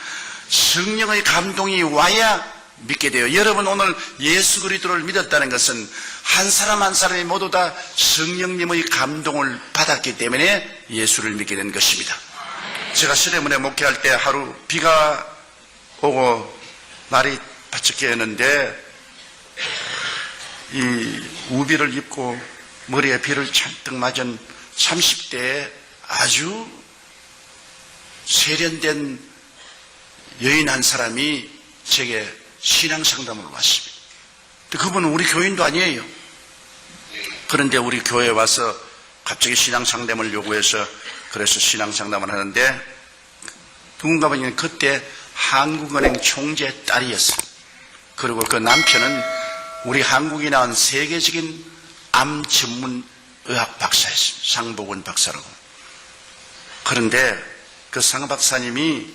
성령의 감동이 와야 믿게 돼요. 여러분 오늘 예수 그리스도를 믿었다는 것은 한 사람 한 사람이 모두 다 성령님의 감동을 받았기 때문에 예수를 믿게 된 것입니다. 제가 시내문에 목회할 때 하루 비가 오고 날이 바짝 깨었는데 이 우비를 입고 머리에 비를 잔뜩 맞은 30대의 아주 세련된 여인 한 사람이 제게 신앙 상담을 왔습니다. 그분은 우리 교인도 아니에요. 그런데 우리 교회에 와서 갑자기 신앙 상담을 요구해서 그래서 신앙 상담을 하는데 누군가 보니까 그때 한국은행 총재 딸이었어요. 그리고 그 남편은 우리 한국이 나온 세계적인 암 전문 의학 박사였습니다. 상복원 박사라고. 그런데 그 상 박사님이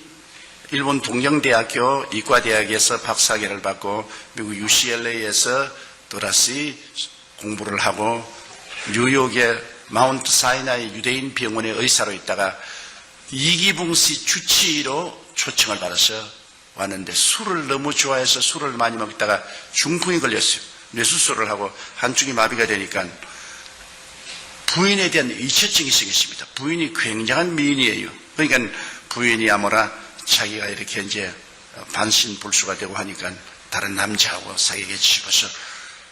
일본 동경대학교 이과대학에서 박사학위를 받고 미국 UCLA에서 또다시 공부를 하고 뉴욕의 마운트 사이나이 유대인 병원의 의사로 있다가 이기붕씨 주치의로 초청을 받아서 왔는데 술을 너무 좋아해서 술을 많이 먹다가 중풍이 걸렸어요. 뇌수술을 하고 한쪽이 마비가 되니까 부인에 대한 의처증이 생겼습니다. 부인이 굉장한 미인이에요. 그러니까 부인이 아무라 자기가 이렇게 이제 반신불수가 되고 하니까 다른 남자하고 사귀게 싶어서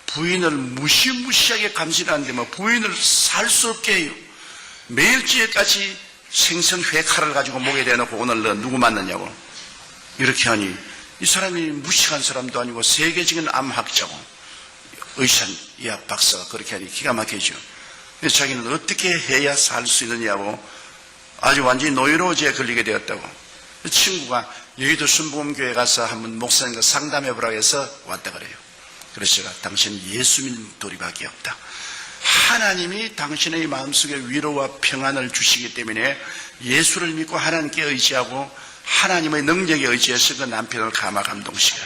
부인을 무시무시하게 감시하는데 뭐 부인을 살 수 없게 해요. 매일찌개까지 생선회 칼을 가지고 목에 대놓고 오늘 너 누구 만났냐고 이렇게 하니 이 사람이 무식한 사람도 아니고 세계적인 암학자고 의학 박사가 그렇게 하니 기가 막히죠. 그래서 자기는 어떻게 해야 살 수 있느냐고 아주 완전히 노이로제에 걸리게 되었다고. 친구가 여의도 순복음교회 가서 한번 목사님과 상담해보라고 해서 왔다 그래요. 그래서 제가 당신 예수 믿는 도리밖에 없다. 하나님이 당신의 마음속에 위로와 평안을 주시기 때문에 예수를 믿고 하나님께 의지하고 하나님의 능력에 의지해서 그 남편을 감화 감동시켜라.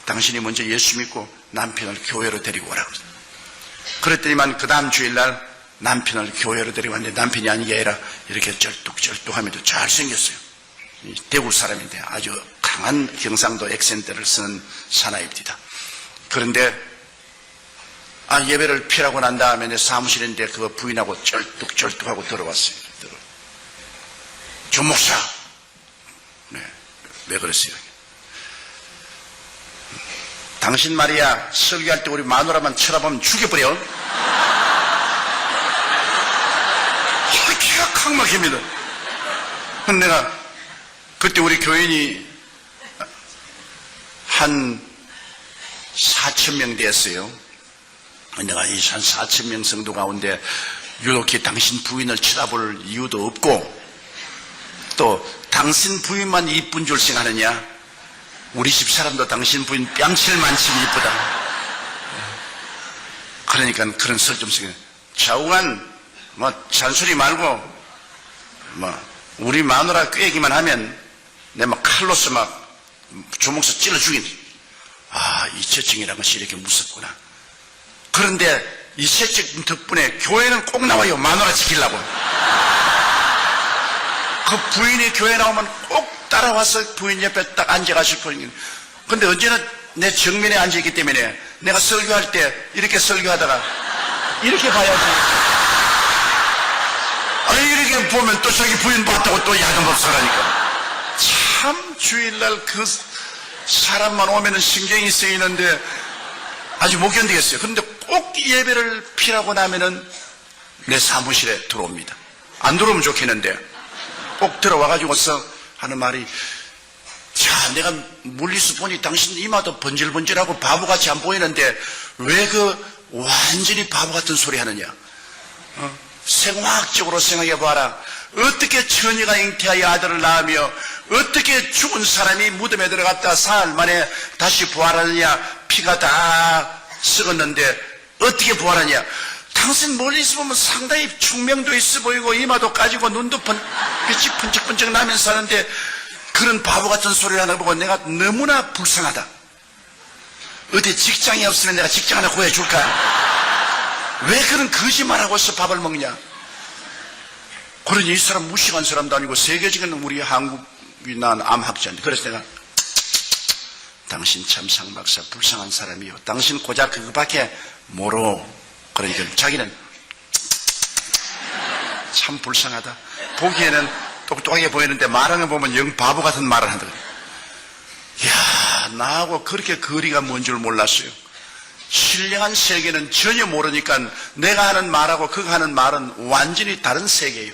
당신이 먼저 예수 믿고 남편을 교회로 데리고 오라고. 그랬더니만 그 다음 주일날 남편을 교회로 데리고 왔는데 남편이 아니게 아니라 이렇게 쩔뚝쩔뚝하면서 잘생겼어요. 대구 사람인데 아주 강한 경상도 액센트를 쓰는 사나이입니다. 그런데 예배를 피하고 난 다음에 내 사무실인데 그거 부인하고 쩔뚝쩔뚝하고 들어왔어요. 조 목사, 네, 왜 그랬어요? 당신 말이야 설교할 때 우리 마누라만 쳐다보면 죽여버려. 기가 칵 막힙니다. 내가 그때 우리 교인이 한 4,000명 됐어요. 내가 이 한 4,000명 성도 가운데 유독히 당신 부인을 쳐다볼 이유도 없고 또 당신 부인만 이쁜 줄 생각하느냐? 우리 집 사람도 당신 부인 뺨칠만치면 이쁘다. 그러니까 그런 설 좀 쓰게. 좌우간 잔소리 말고 우리 마누라 꾀기만 하면 내 막 칼로서 막 주먹서 찔러 죽인. 이 체증이라는 것이 이렇게 무섭구나. 그런데 이 체증 덕분에 교회는 꼭 나와요. 마누라 지키려고. 그 부인이 교회 나오면 꼭 따라와서 부인 옆에 딱 앉아가시고. 근데 언제나 내 정면에 앉아있기 때문에 내가 설교할 때 이렇게 설교하다가 이렇게 봐야지. 이렇게 보면 또 자기 부인 봤다고 또 야단법사라니까. 참 주일날 그 사람만 오면은 신경이 쓰이는데 아주 못 견디겠어요. 그런데 꼭 예배를 피라고 나면은 내 사무실에 들어옵니다. 안 들어오면 좋겠는데 꼭 들어와가지고서 하는 말이, 자, 내가 물리수 보니 당신 이마도 번질번질하고 바보같이 안 보이는데 왜 그 완전히 바보 같은 소리 하느냐? 생화학적으로 생각해봐라. 어떻게 처녀가 잉태하여 아들을 낳으며 어떻게 죽은 사람이 무덤에 들어갔다 사흘 만에 다시 부활하느냐? 피가 다 썩었는데 어떻게 부활하냐? 당신 멀리서 보면 상당히 충명도 있어 보이고 이마도 까지고 눈도 빛이 번쩍번쩍 나면서 하는데 그런 바보 같은 소리를 하는 거 보고 내가 너무나 불쌍하다. 어디 직장이 없으면 내가 직장 하나 구해줄까? 왜 그런 거짓말하고서 밥을 먹냐? 그러니 이 사람 무식한 사람도 아니고 세계적인 우리 한국이 난 암학자인데, 그래서 내가 당신 참 상박사 불쌍한 사람이요. 당신 고작 그거밖에 모르. 그러니까 자기는 참 불쌍하다. 보기에는 똑똑하게 보이는데 말하는 거 보면 영 바보 같은 말을 한다. 이야, 나하고 그렇게 거리가 먼 줄 몰랐어요. 신령한 세계는 전혀 모르니까 내가 하는 말하고 그가 하는 말은 완전히 다른 세계예요.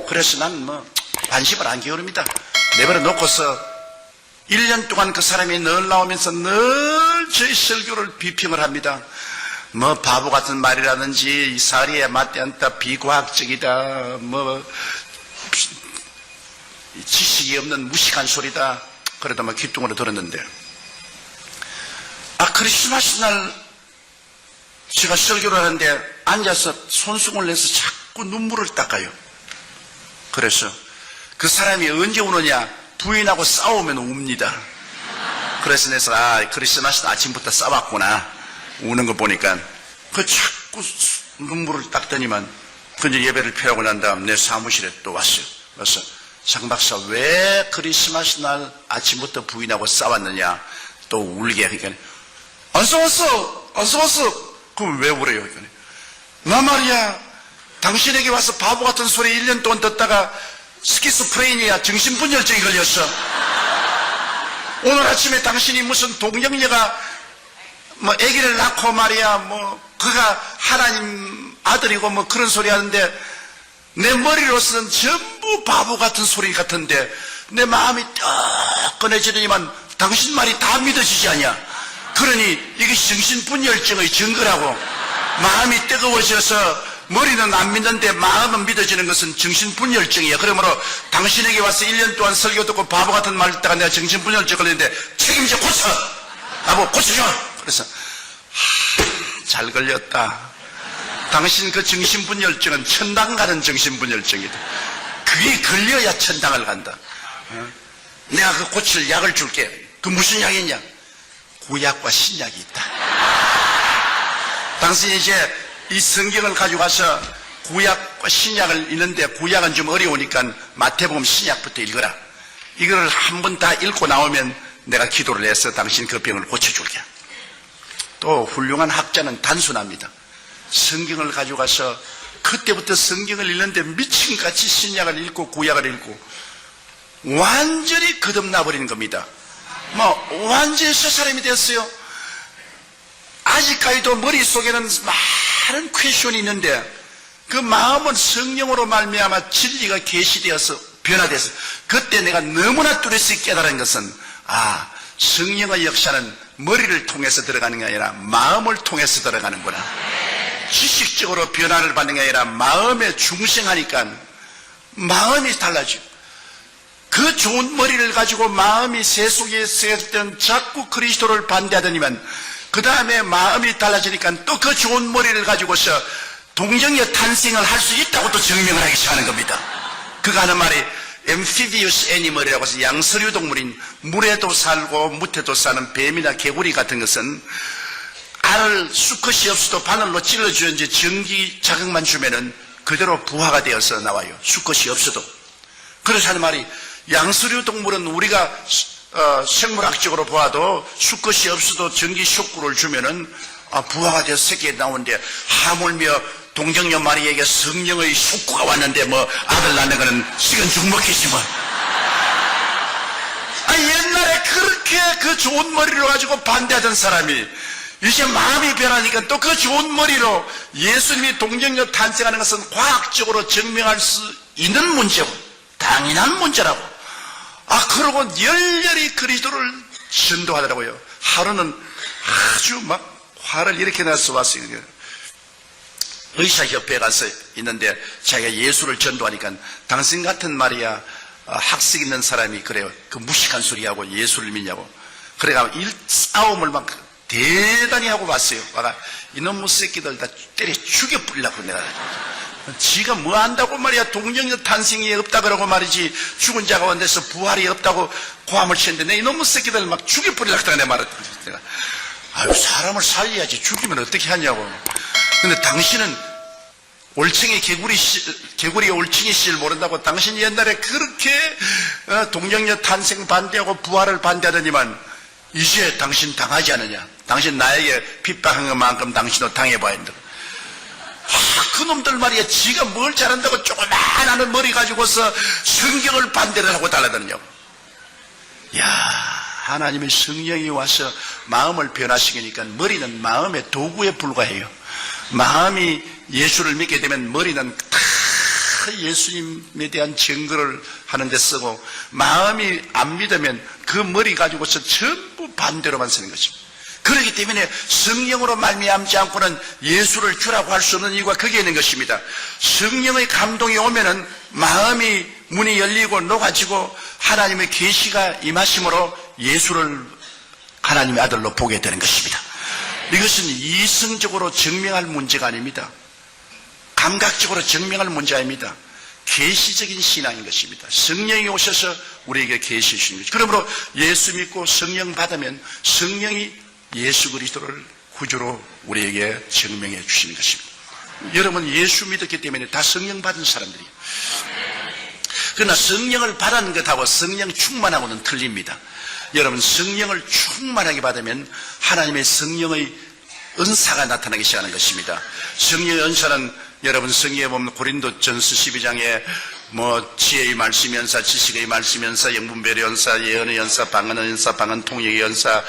그래서 난 관심을 안 기울입니다. 내버려 놓고서 1년 동안 그 사람이 늘 나오면서 늘 저희 설교를 비평을 합니다. 바보 같은 말이라든지 사리에 맞지 않다, 비과학적이다, 지식이 없는 무식한 소리다. 그래도 귀뚱으로 들었는데, 크리스마스 날 제가 설교를 하는데 앉아서 손수건을 내서 자꾸 눈물을 닦아요. 그래서 그 사람이 언제 우느냐? 부인하고 싸우면 웁니다. 그래서 내가 크리스마스 아침부터 싸웠구나. 우는 거 보니까 그 자꾸 눈물을 닦더니만 근데 예배를 피하고 난 다음 내 사무실에 또 왔어요. 그래서 장 박사 왜 크리스마스 날 아침부터 부인하고 싸웠느냐? 또 울게 하니까 안 싸웠어. 그럼 왜 울어요? 나 말이야 당신에게 와서 바보 같은 소리 1년 동안 듣다가 스키스프레이니아 정신분열증이 걸렸어. 오늘 아침에 당신이 무슨 동정녀가 아기를 낳고 말이야 그가 하나님 아들이고 그런 소리 하는데 내 머리로서는 전부 바보 같은 소리 같은데 내 마음이 뜨끈해지더니만 당신 말이 다 믿어지지 않냐? 그러니 이것이 정신분열증의 증거라고. 마음이 뜨거워져서 머리는 안 믿는데 마음은 믿어지는 것은 정신분열증이야. 그러므로 당신에게 와서 1년 동안 설교 듣고 바보 같은 말 듣다가 내가 정신분열증 걸리는데 책임져 고쳐! 나보고 고쳐줘! 그래서 잘 걸렸다. 당신 그 정신분열증은 천당 가는 정신분열증이다. 그게 걸려야 천당을 간다. 내가 그 고칠 약을 줄게. 그 무슨 약이냐? 구약과 신약이 있다. 당신이 이제 이 성경을 가지고 가서 구약과 신약을 읽는데 구약은 좀 어려우니까 마태복음 신약부터 읽어라. 이걸 한 번 다 읽고 나오면 내가 기도를 해서 당신 그 병을 고쳐줄게. 또 훌륭한 학자는 단순합니다. 성경을 가지고 가서 그때부터 성경을 읽는데 미친같이 신약을 읽고 구약을 읽고 완전히 거듭나버리는 겁니다. 완전히 새 사람이 됐어요. 아직까지도 머릿속에는 많은 퀘션이 있는데 그 마음은 성령으로 말미암아 진리가 계시되어서 변화돼서 그때 내가 너무나 뚜렷이 깨달은 것은 성령의 역사는 머리를 통해서 들어가는 게 아니라 마음을 통해서 들어가는구나. 지식적으로 변화를 받는 게 아니라 마음에 중생하니까 마음이 달라지고 그 좋은 머리를 가지고 마음이 세속에 있을 때는 자꾸 그리스도를 반대하더니만 그 다음에 마음이 달라지니까 또 그 좋은 머리를 가지고서 동정의 탄생을 할 수 있다고 또 증명을 하기 시작하는 겁니다. 그가 하는 말이 amphibious animal이라고 해서 양서류 동물인 물에도 살고 무태도 사는 뱀이나 개구리 같은 것은 알을 수컷이 없어도 바늘로 찔러주는지 전기 자극만 주면은 그대로 부화가 되어서 나와요. 수컷이 없어도. 그래서 하는 말이 양서류 동물은 우리가 생물학적으로 보아도 수컷이 없어도 전기 쇼크를 주면은 부화가 돼서 새끼가 나오는데 하물며 동정녀 마리에게 성령의 쇼크가 왔는데 아들 낳는 거는 시간 죽먹히지 뭐. 옛날에 그렇게 그 좋은 머리로 가지고 반대하던 사람이 이제 마음이 변하니까 또 그 좋은 머리로 예수님이 동정녀 탄생하는 것은 과학적으로 증명할 수 있는 문제고 당연한 문제라고. 그러고 열렬히 그리스도를 전도하더라고요. 하루는 아주 화를 이렇게 내서 왔어요. 의사협회에 가서 있는데 자기가 예수를 전도하니까 당신 같은 말이야 학식 있는 사람이 그래요. 그 무식한 소리하고 예수를 믿냐고. 그래가지고 싸움을 대단히 하고 왔어요. 이놈의 새끼들 다 때려 죽여 뿌리려고 내가. 지가 뭐 한다고 말이야. 동정녀 탄생이 없다 그러고 말이지. 죽은 자가 원돼서 부활이 없다고 고함을 치는데 내 이놈의 새끼들 막 죽여 뿌리려고 내가 말했거든. 사람을 살려야지 죽이면 어떻게 하냐고. 근데 당신은 올챙이 개구리가 올챙이 씨를 모른다고. 당신 옛날에 그렇게 동정녀 탄생 반대하고 부활을 반대하더니만 이제 당신 당하지 않느냐. 당신 나에게 핍박한 것만큼 당신도 당해봐야 한다. 그놈들 말이야. 지가 뭘 잘한다고 조그만한 머리 가지고서 성경을 반대를 하고 달라드느냐고. 하나님의 성령이 와서 마음을 변화시키니까 머리는 마음의 도구에 불과해요. 마음이 예수를 믿게 되면 머리는 다 예수님에 대한 증거를 하는 데 쓰고, 마음이 안 믿으면 그 머리 가지고서 전부 반대로만 쓰는 것입니다. 그렇기 때문에 성령으로 말미암지 않고는 예수를 주라고 할 수 없는 이유가 거기에 있는 것입니다. 성령의 감동이 오면은 마음이 문이 열리고 녹아지고 하나님의 계시가 임하심으로 예수를 하나님의 아들로 보게 되는 것입니다. 이것은 이성적으로 증명할 문제가 아닙니다. 감각적으로 증명할 문제 아닙니다. 계시적인 신앙인 것입니다. 성령이 오셔서 우리에게 계시해 주시는 것입니다. 그러므로 예수 믿고 성령 받으면 성령이 예수 그리스도를 구주로 우리에게 증명해 주시는 것입니다. 여러분 예수 믿었기 때문에 다 성령 받은 사람들이에요. 그러나 성령을 받은 것하고 성령 충만하고는 틀립니다. 여러분 성령을 충만하게 받으면 하나님의 성령의 은사가 나타나기 시작하는 것입니다. 성령의 은사는 여러분 성경에 보면 고린도전서 12장에 지혜의 말씀 연사, 지식의 말씀 연사, 영분별의 연사, 예언의 연사, 방언의 연사, 방언 통역의 연사,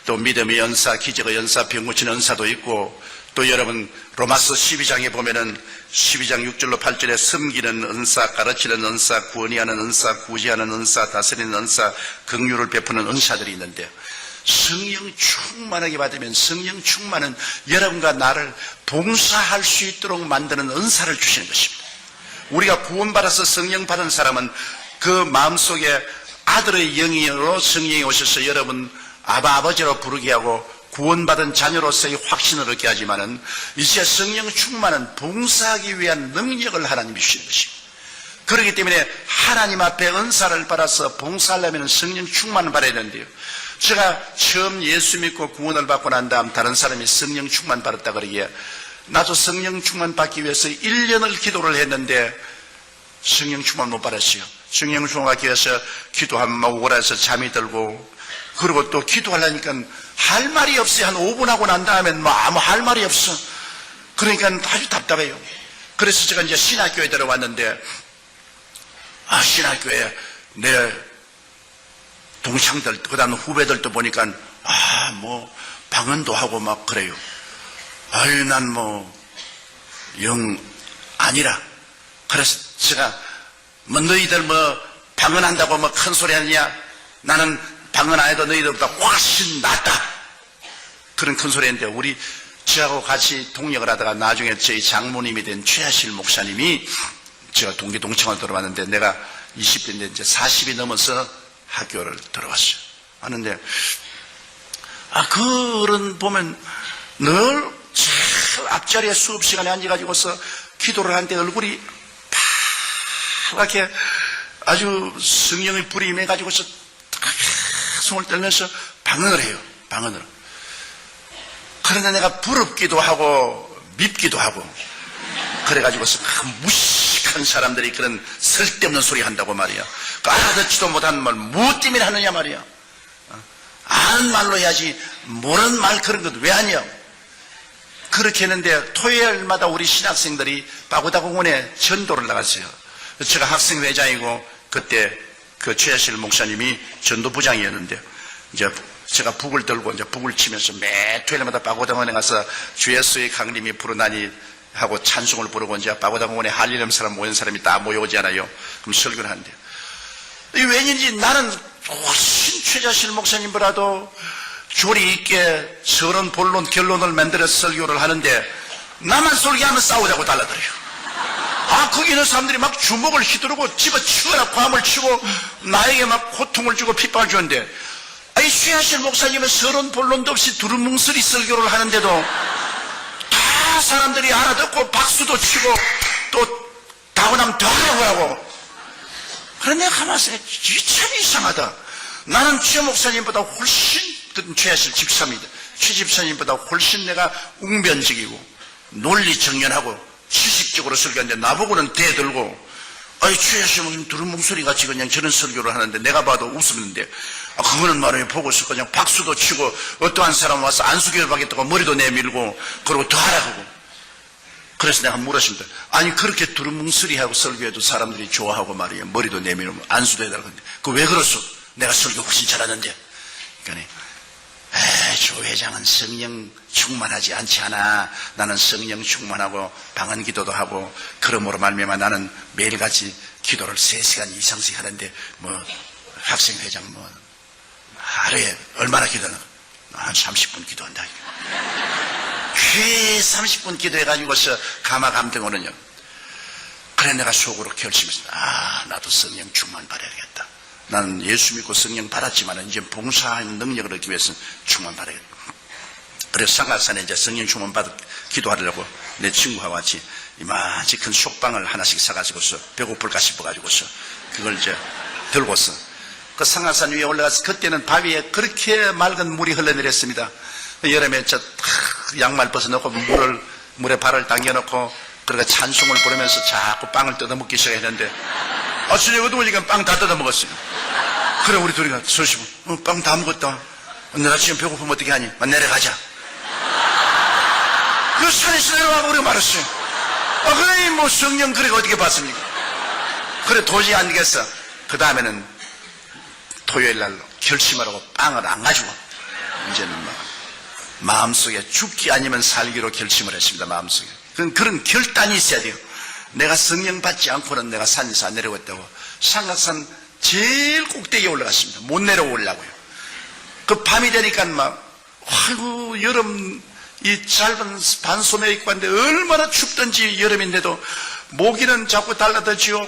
또 믿음의 연사, 기적의 연사, 병 고치는 연사도 있고, 또 여러분 로마서 12장에 보면은 12장 6절로 8절에 섬기는 은사, 가르치는 은사, 구원하는 은사, 구제하는 은사, 다스리는 은사, 긍휼을 베푸는 은사들이 있는데, 성령 충만하게 받으면 성령 충만은 여러분과 나를 봉사할 수 있도록 만드는 은사를 주시는 것입니다. 우리가 구원받아서 성령 받은 사람은 그 마음속에 아들의 영으로 성령이 오셔서 여러분 아버지로 부르게 하고 구원받은 자녀로서의 확신을 얻게 하지만은 이제 성령 충만은 봉사하기 위한 능력을 하나님이 주시는 것입니다. 그렇기 때문에 하나님 앞에 은사를 받아서 봉사하려면 성령 충만을 받아야 되는데요. 제가 처음 예수 믿고 구원을 받고 난 다음 다른 사람이 성령 충만 받았다 그러기에 나도 성령 충만 받기 위해서 1년을 기도를 했는데 성령 충만 못 받았어요. 정영중학교에서 기도하면 막 우울해서 잠이 들고, 그리고 또 기도하려니까 할 말이 없어요. 한 5분 하고 난 다음엔 뭐 아무 할 말이 없어. 그러니까 아주 답답해요. 그래서 제가 이제 신학교에 들어왔는데, 신학교에 내 동창들, 그 다음 후배들도 보니까, 뭐, 방언도 하고 막 그래요. 아유, 난 뭐, 영 아니라. 그래서 제가, 뭐, 너희들 뭐, 방언한다고 뭐 큰 소리 하느냐? 나는 방언 안 해도 너희들보다 훨씬 낫다. 그런 큰 소리 했는데, 저하고 같이 동역을 하다가 나중에 저희 장모님이 된 최하실 목사님이 제가 동기 동창을 들어왔는데, 내가 20대인데 이제 40이 넘어서 학교를 들어왔어요. 하는데, 그런 보면 늘 제일 앞자리에 수업 시간에 앉아가지고서 기도를 하는데 얼굴이 파랗게 아주 성령의 불이 임해가지고서 손을 떨면서 방언을 해요. 방언을. 그런데 내가 부럽기도 하고 밉기도 하고 그래가지고서 무식한 사람들이 그런 쓸데없는 소리 한다고 말이야. 알아듣지도 못한 말 뭐 때문에 하느냐 말이야. 아는 말로 해야지 모르는 말 그런 것 왜 하냐. 그렇게 했는데 토요일마다 우리 신학생들이 바구다공원에 전도를 나갔어요. 제가 학생회장이고 그때 그 최하실 목사님이 전도부장이었는데, 이제 제가 북을 들고 이제 북을 치면서 매 토요일마다 바구다공원에 가서 주 예수의 강림이 부르나니 하고 찬송을 부르고, 이제 바구다공원에 할 일 없는 사람 모인 사람이 다 모여오지 않아요. 그럼 설교를 하는데요. 이 왠지 나는 훨씬 최자실 목사님보다도 조리 있게 서론 본론 결론을 만들어서 설교를 하는데, 나만 설교하면 싸우자고 달라들어요. 거기 있는 사람들이 막 주먹을 휘두르고 집어치워라 고함을 치고 나에게 막 고통을 주고 핍박을 주는데, 최하실 목사님은 서론 본론도 없이 두루뭉술이 설교를 하는데도 다 사람들이 알아듣고 박수도 치고 또 다고 나면 더 하고. 그런데 가만히 있으면 참 이상하다. 나는 최 목사님보다 훨씬, 최하실 집사입니다. 최 집사님보다 훨씬 내가 웅변적이고 논리정연하고 지식적으로 설교하는데 나보고는 대들고, 최하실 목사님 두루뭉술이 같이 그냥 저런 설교를 하는데 내가 봐도 웃었는데, 그거는 말이에요. 보고서 그냥 박수도 치고 어떠한 사람 와서 안수교를 받겠다고 머리도 내밀고 그러고 더 하라고. 그래서 내가 물었습니다. 그렇게 두루뭉술이하고 설교해도 사람들이 좋아하고 말이에요. 머리도 내밀고 안수도 해달라고 하는데 그 왜 그랬어? 내가 설교 훨씬 잘하는데. 그러니까 조 회장은 성령 충만하지 않지 않아. 나는 성령 충만하고 방언 기도도 하고 그러므로 말미암아 나는 매일같이 기도를 3시간 이상씩 하는데, 뭐 학생회장 뭐 하루에 얼마나 기도하나? 한 30분 기도한다. 최 30분 기도해가지고서 가마감등 오는요. 그래 내가 속으로 결심했습니다. 나도 성령 충만 받아야겠다. 나는 예수 믿고 성령 받았지만 이제 봉사하는 능력을 얻기 위해서는 충만 받아야겠다. 그래서 상가산에 이제 성령 충만 받아 기도하려고 내 친구와 같이 이만치 큰 속방을 하나씩 사가지고서 배고플까 싶어가지고서 그걸 이제 들고서 그 상가산 위에 올라가서, 그때는 바위에 그렇게 맑은 물이 흘러내렸습니다. 여름에 양말 벗어놓고 물에 발을 당겨놓고 그러니까 찬송을 부르면서 자꾸 빵을 뜯어먹기 시작했는데, 아침에 어두우니까 빵 다 뜯어먹었어요. 그래 우리 둘이가 서시고 빵 다 먹었다. 내가 지금 배고프면 어떻게 하니? 내려가자. 그 산에서 내려가고 우리가 말았어요. 그래 뭐 성령 그래 어떻게 봤습니까? 그래 도저히 안 되겠어. 그 다음에는 토요일날 결심하라고 빵을 안 가지고 이제는 마음속에 죽기 아니면 살기로 결심을 했습니다. 마음속에. 그런 결단이 있어야 돼요. 내가 성령 받지 않고는 내가 산에서 안 내려갔다고. 상각산 제일 꼭대기에 올라갔습니다. 못 내려오려고요. 그 밤이 되니까 아이고 여름 이 짧은 반소매 입고 왔는데 얼마나 춥던지. 여름인데도 모기는 자꾸 달라들지요.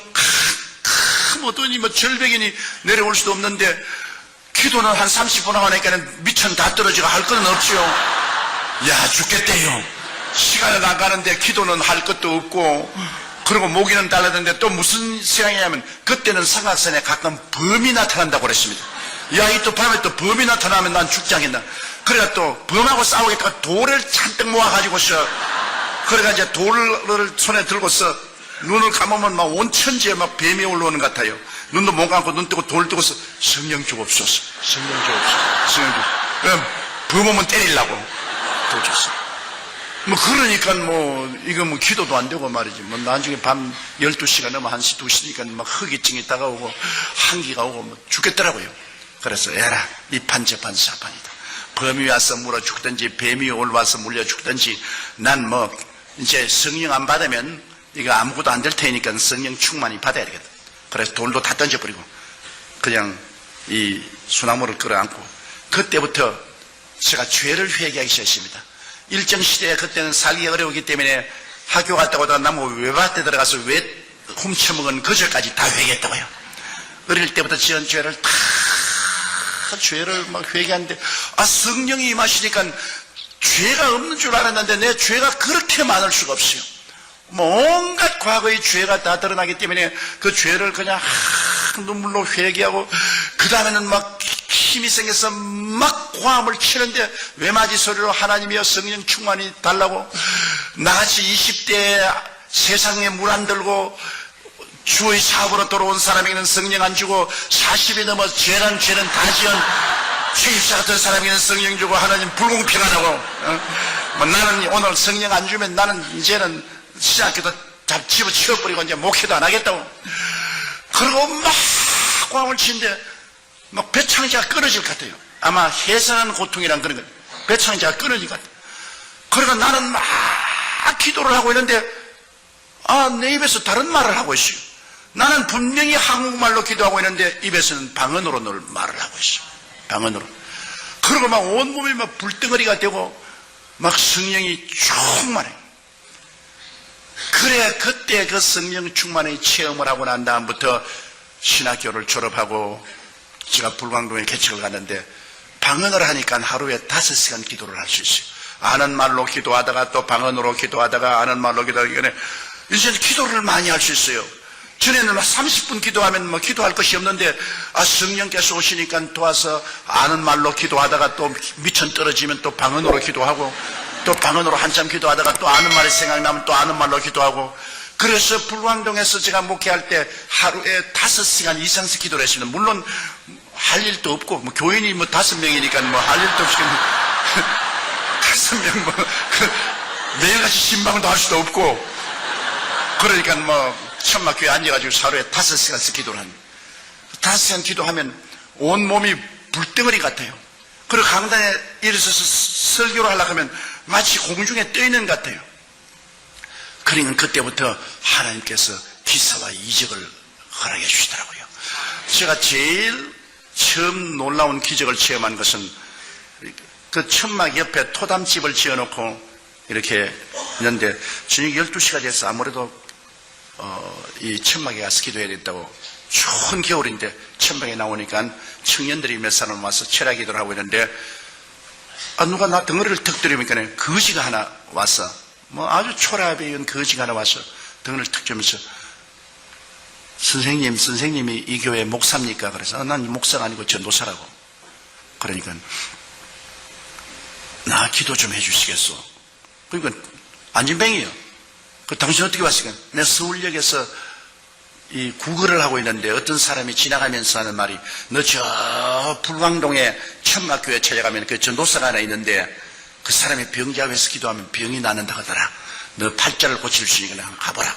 어떠니 절벽이니 내려올 수도 없는데, 기도는 한 30분 하니까 미천 다 떨어지고 할 거는 없지요. 야 죽겠대요. 시간을 안 가는데 기도는 할 것도 없고, 그리고 모기는 달라드는데 또 무슨 생각이냐면, 그때는 상각산에 가끔 범이 나타난다고 그랬습니다. 야 이 또 밤에 또 범이 나타나면 난 죽지 않겠나. 그래가 또 범하고 싸우겠다가 돌을 잔뜩 모아가지고서, 그래가 이제 돌을 손에 들고서 눈을 감으면 온 천지에 뱀이 올라오는 것 같아요. 눈도 못 감고 눈 뜨고 돈을 뜨고서 성령 주옵소서. 성령 주옵소서. 성령 주옵소서. 범하면 때리려고 돈 줬어. 뭐 그러니까 이거 기도도 안 되고 말이지. 나중에 밤 12시가 넘어 1시 2시니까 막 허기증이 다가오고 한기가 오고 죽겠더라고요. 그래서 에라 이 판 저 판 사판이다. 범이 와서 물어 죽든지 뱀이 올라와서 물려 죽든지 난 이제 성령 안 받으면 이거 아무것도 안 될 테니까 성령 충만히 받아야 되겠다. 그래서 돌도 다 던져버리고 그냥 이 소나무를 끌어안고 그때부터 제가 죄를 회개하기 시작했습니다. 일정 시대에 그때는 살기가 어려웠기 때문에 학교 갔다 오다가 나무 외밭에 들어가서 왜 훔쳐먹은 거절까지 다 회개했다고요. 어릴 때부터 지은 죄를 다 죄를 막 회개하는데 성령이 임하시니까 죄가 없는 줄 알았는데 내 죄가 그렇게 많을 수가 없어요. 온갖 과거의 죄가 다 드러나기 때문에 그 죄를 그냥 눈물로 회개하고 그 다음에는 막 힘이 생겨서 막 고함을 치는데 외마디 소리로 하나님이여 성령 충만히 달라고 나같이 20대에 세상에 물 안 들고 주의 사업으로 돌아온 사람에게는 성령 안 주고 40이 넘어 죄는 다 지은 최입사 같은 사람에게는 성령 주고 하나님 불공평하다고 나는 오늘 성령 안 주면 나는 이제는 신학교도 집어치워버리고 이제 목회도 안 하겠다고 그러고 막 고함을 치는데 막 배창자가 끊어질 것 같아요. 아마 해산하는 고통이란 그런 거예요. 배창자가 끊어질 것 같아요. 그러니까 나는 막 기도를 하고 있는데 내 입에서 다른 말을 하고 있어요. 나는 분명히 한국말로 기도하고 있는데 입에서는 방언으로 말을 하고 있어요. 방언으로. 그러고 막 온몸이 막 불덩어리가 되고 막 성령이 충만해. 그래 그때 그 성령 충만의 체험을 하고 난 다음부터 신학교를 졸업하고 제가 불광동에 개척을 갔는데 방언을 하니까 하루에 5시간 기도를 할 수 있어요. 아는 말로 기도하다가 또 방언으로 기도하다가 아는 말로 기도하다가 이제는 기도를 많이 할 수 있어요. 전에는 30분 기도하면 기도할 것이 없는데 성령께서 오시니까 도와서 아는 말로 기도하다가 또 미천 떨어지면 또 방언으로 기도하고 또 방언으로 한참 기도하다가 또 아는 말이 생각나면 또 아는 말로 기도하고 그래서 불광동에서 제가 목회할 때 하루에 5시간 이상씩 기도를 했습니다. 물론 할 일도 없고 교인이 5명이니까 할 일도 없이 5명 매일같이 신방도 할 수도 없고 그러니까 천막교에 앉아가지고 하루에 5시간씩 기도를 합니다. 5시간 기도하면 온몸이 불덩어리 같아요. 그리고 강단에 일어서서 설교를 하려고 하면 마치 공중에 떠 있는 것 같아요. 그러니까 그때부터 하나님께서 기사와 이적을 허락해 주시더라고요. 제가 제일 처음 놀라운 기적을 체험한 것은 그 천막 옆에 토담집을 지어놓고 이렇게 있는데 저녁 12시가 돼서 아무래도 이 천막에 가서 기도해야 된다고 추운 겨울인데 천막에 나오니까 청년들이 몇 사람 와서 철야 기도를 하고 있는데 누가 나 덩어리를 턱 들이니까 거지가 하나 와서 아주 초라하게 이은 거지가 하나 와서 덩어리를 턱 들면서 선생님이 이 교회 목사입니까? 그래서 난 목사가 아니고 전도사라고. 그러니까 나 기도 좀 해주시겠어? 그러니까 안진뱅이요. 당신 어떻게 왔을까? 내가 서울역에서 이 구걸을 하고 있는데 어떤 사람이 지나가면서 하는 말이 너 저 불광동에 천막교회 찾아가면 그 전도사가 하나 있는데 그 사람이 병자에서 기도하면 병이 낫는다 하더라. 너 팔자를 고칠 수 있으니까 한번 가보라.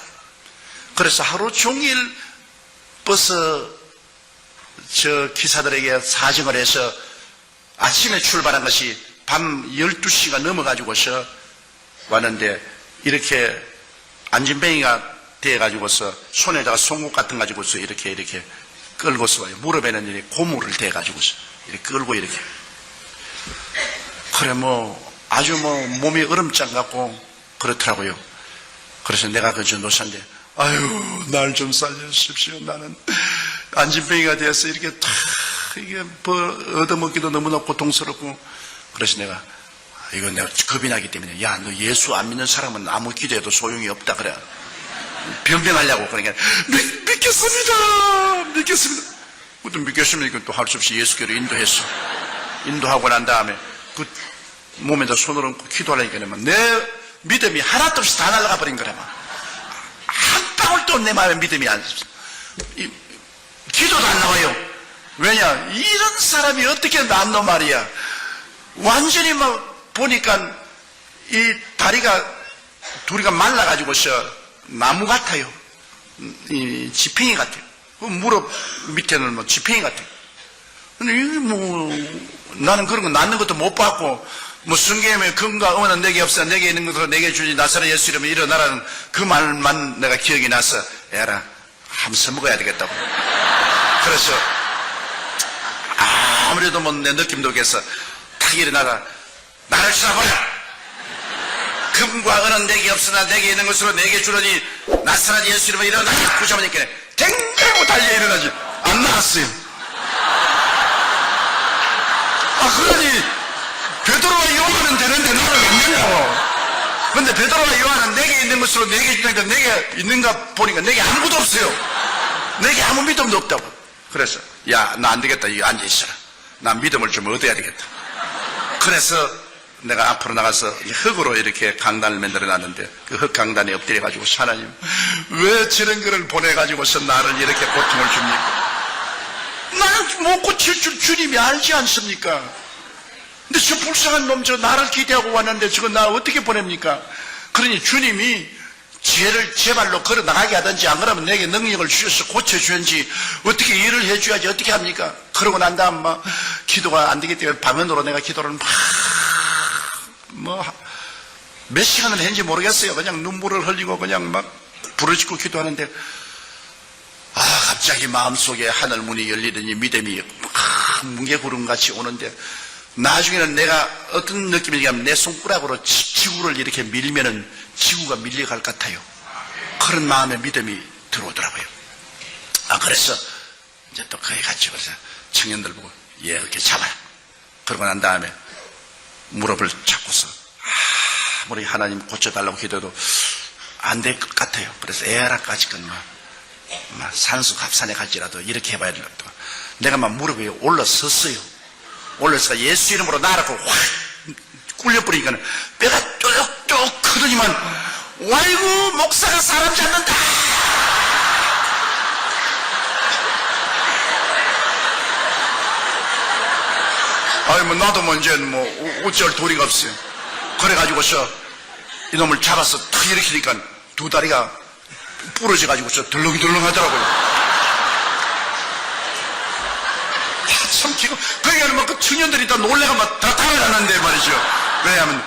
그래서 하루 종일 버스 기사들에게 사정을 해서 아침에 출발한 것이 밤 12시가 넘어가지고서 왔는데 이렇게 안진뱅이가 돼가지고서 손에다가 송곳 같은 가지고서 이렇게 끌고서 와요. 무릎에는 이렇게 고무를 대가지고서 이렇게 끌고 이렇게. 그래 아주 몸이 얼음장 같고 그렇더라고요. 그래서 내가 그 전도사인데 아유 날 좀 살려주십시오. 나는 안진뱅이가 돼서 이렇게 이게 얻어먹기도 너무나 고통스럽고 그래서 내가 이거 내가 겁이 나기 때문에 야 너 예수 안 믿는 사람은 아무 기도해도 소용이 없다 그래. 변명하려고 그러니까 믿겠습니다. 그것도 믿겠습니다. 또 할 수 없이 예수께로 인도했어. 인도하고 난 다음에 그 몸에다 손을 얹고 기도하려니까 내 믿음이 하나도 없이 다 날아가 버린 거라. 한 방울도 내 마음에 믿음이 안 있어. 기도도 안 나와요. 왜냐? 이런 사람이 어떻게 낫노 말이야. 완전히 막 보니까 이 다리가 둘이가 말라가지고서 나무 같아요. 이 지팽이 같아요. 그 무릎 밑에는 뭐 지팽이 같아요. 근데 이게 뭐 나는 그런 거 낫는 것도 못 봤고 뭐 성경에 금과 은은 내게 없어 내게 있는 것으로 내게 주지 나사렛 예수 이름으로 일어나라는 그 말만 내가 기억이 나서 에라 한번 써먹어야 되겠다고. 그래서 아무래도 뭐 내 느낌도 겠어 딱 일어나라 나를 쳐다보라. 금과 은은 내게 없으나 내게 있는 것으로 내게 주려니 나사렛 예수 이름으로 일어나라. 그 잡으니까 댕댕하고 달려 일어나지. 안 나왔어요. 그러니 베드로와 요한은 되는데 나는 안 되냐고. 근데 베드로와 요한은 내게 있는 것으로 내게 주니까 내게 있는가 보니까 내게 아무것도 없어요. 내게 아무 믿음도 없다고. 그래서 야 나 안 되겠다. 여기 앉아있어라. 나 믿음을 좀 얻어야 되겠다. 그래서 내가 앞으로 나가서 흙으로 이렇게 강단을 만들어 놨는데 그 흙 강단에 엎드려가지고 하나님 왜 저런 거를 보내가지고서 나를 이렇게 고통을 줍니까? 나는 못 고칠 줄 주님이 알지 않습니까? 근데 저 불쌍한 놈 저 나를 기대하고 왔는데 저거 나 어떻게 보냅니까? 그러니 주님이 지혜를 제 발로 걸어 나가게 하든지 안 그러면 내게 능력을 주셔서 고쳐주든지 어떻게 일을 해줘야지 어떻게 합니까? 그러고 난 다음 막 기도가 안 되기 때문에 밤연으로 내가 기도를 몇 시간을 했는지 모르겠어요. 그냥 눈물을 흘리고 그냥 막 부르짖고 기도하는데 갑자기 마음속에 하늘 문이 열리더니 믿음이 뭉게구름같이 오는데 나중에는 내가 어떤 느낌이냐면 내 손가락으로 지구를 이렇게 밀면은 지구가 밀려갈 것 같아요. 그런 마음의 믿음이 들어오더라고요. 그래서 이제 또 거기 같이 그래서 청년들 보고 얘 이렇게 잡아라. 그러고 난 다음에 무릎을 잡고서 아무리 하나님 고쳐달라고 기도해도 안 될 것 같아요. 그래서 에라까지 막 산수갑산에 갈지라도 이렇게 해봐야 된다. 내가 막 무릎 위에 올라섰어요. 올라서 예수 이름으로 나라고 확 굴려버리니까 뼈가 뚝뚝 크더니만 와이고 목사가 사람 잡는다. 나도 뭐 이제 어쩔 도리가 없어요. 그래가지고서 이놈을 잡아서 탁 일으키니까 두 다리가 부러져가지고서 덜렁덜렁 하더라고요. 참 기가, 그러니까 그 청년들이 다 놀래가 막 다 달아났는데 말이죠. 왜냐하면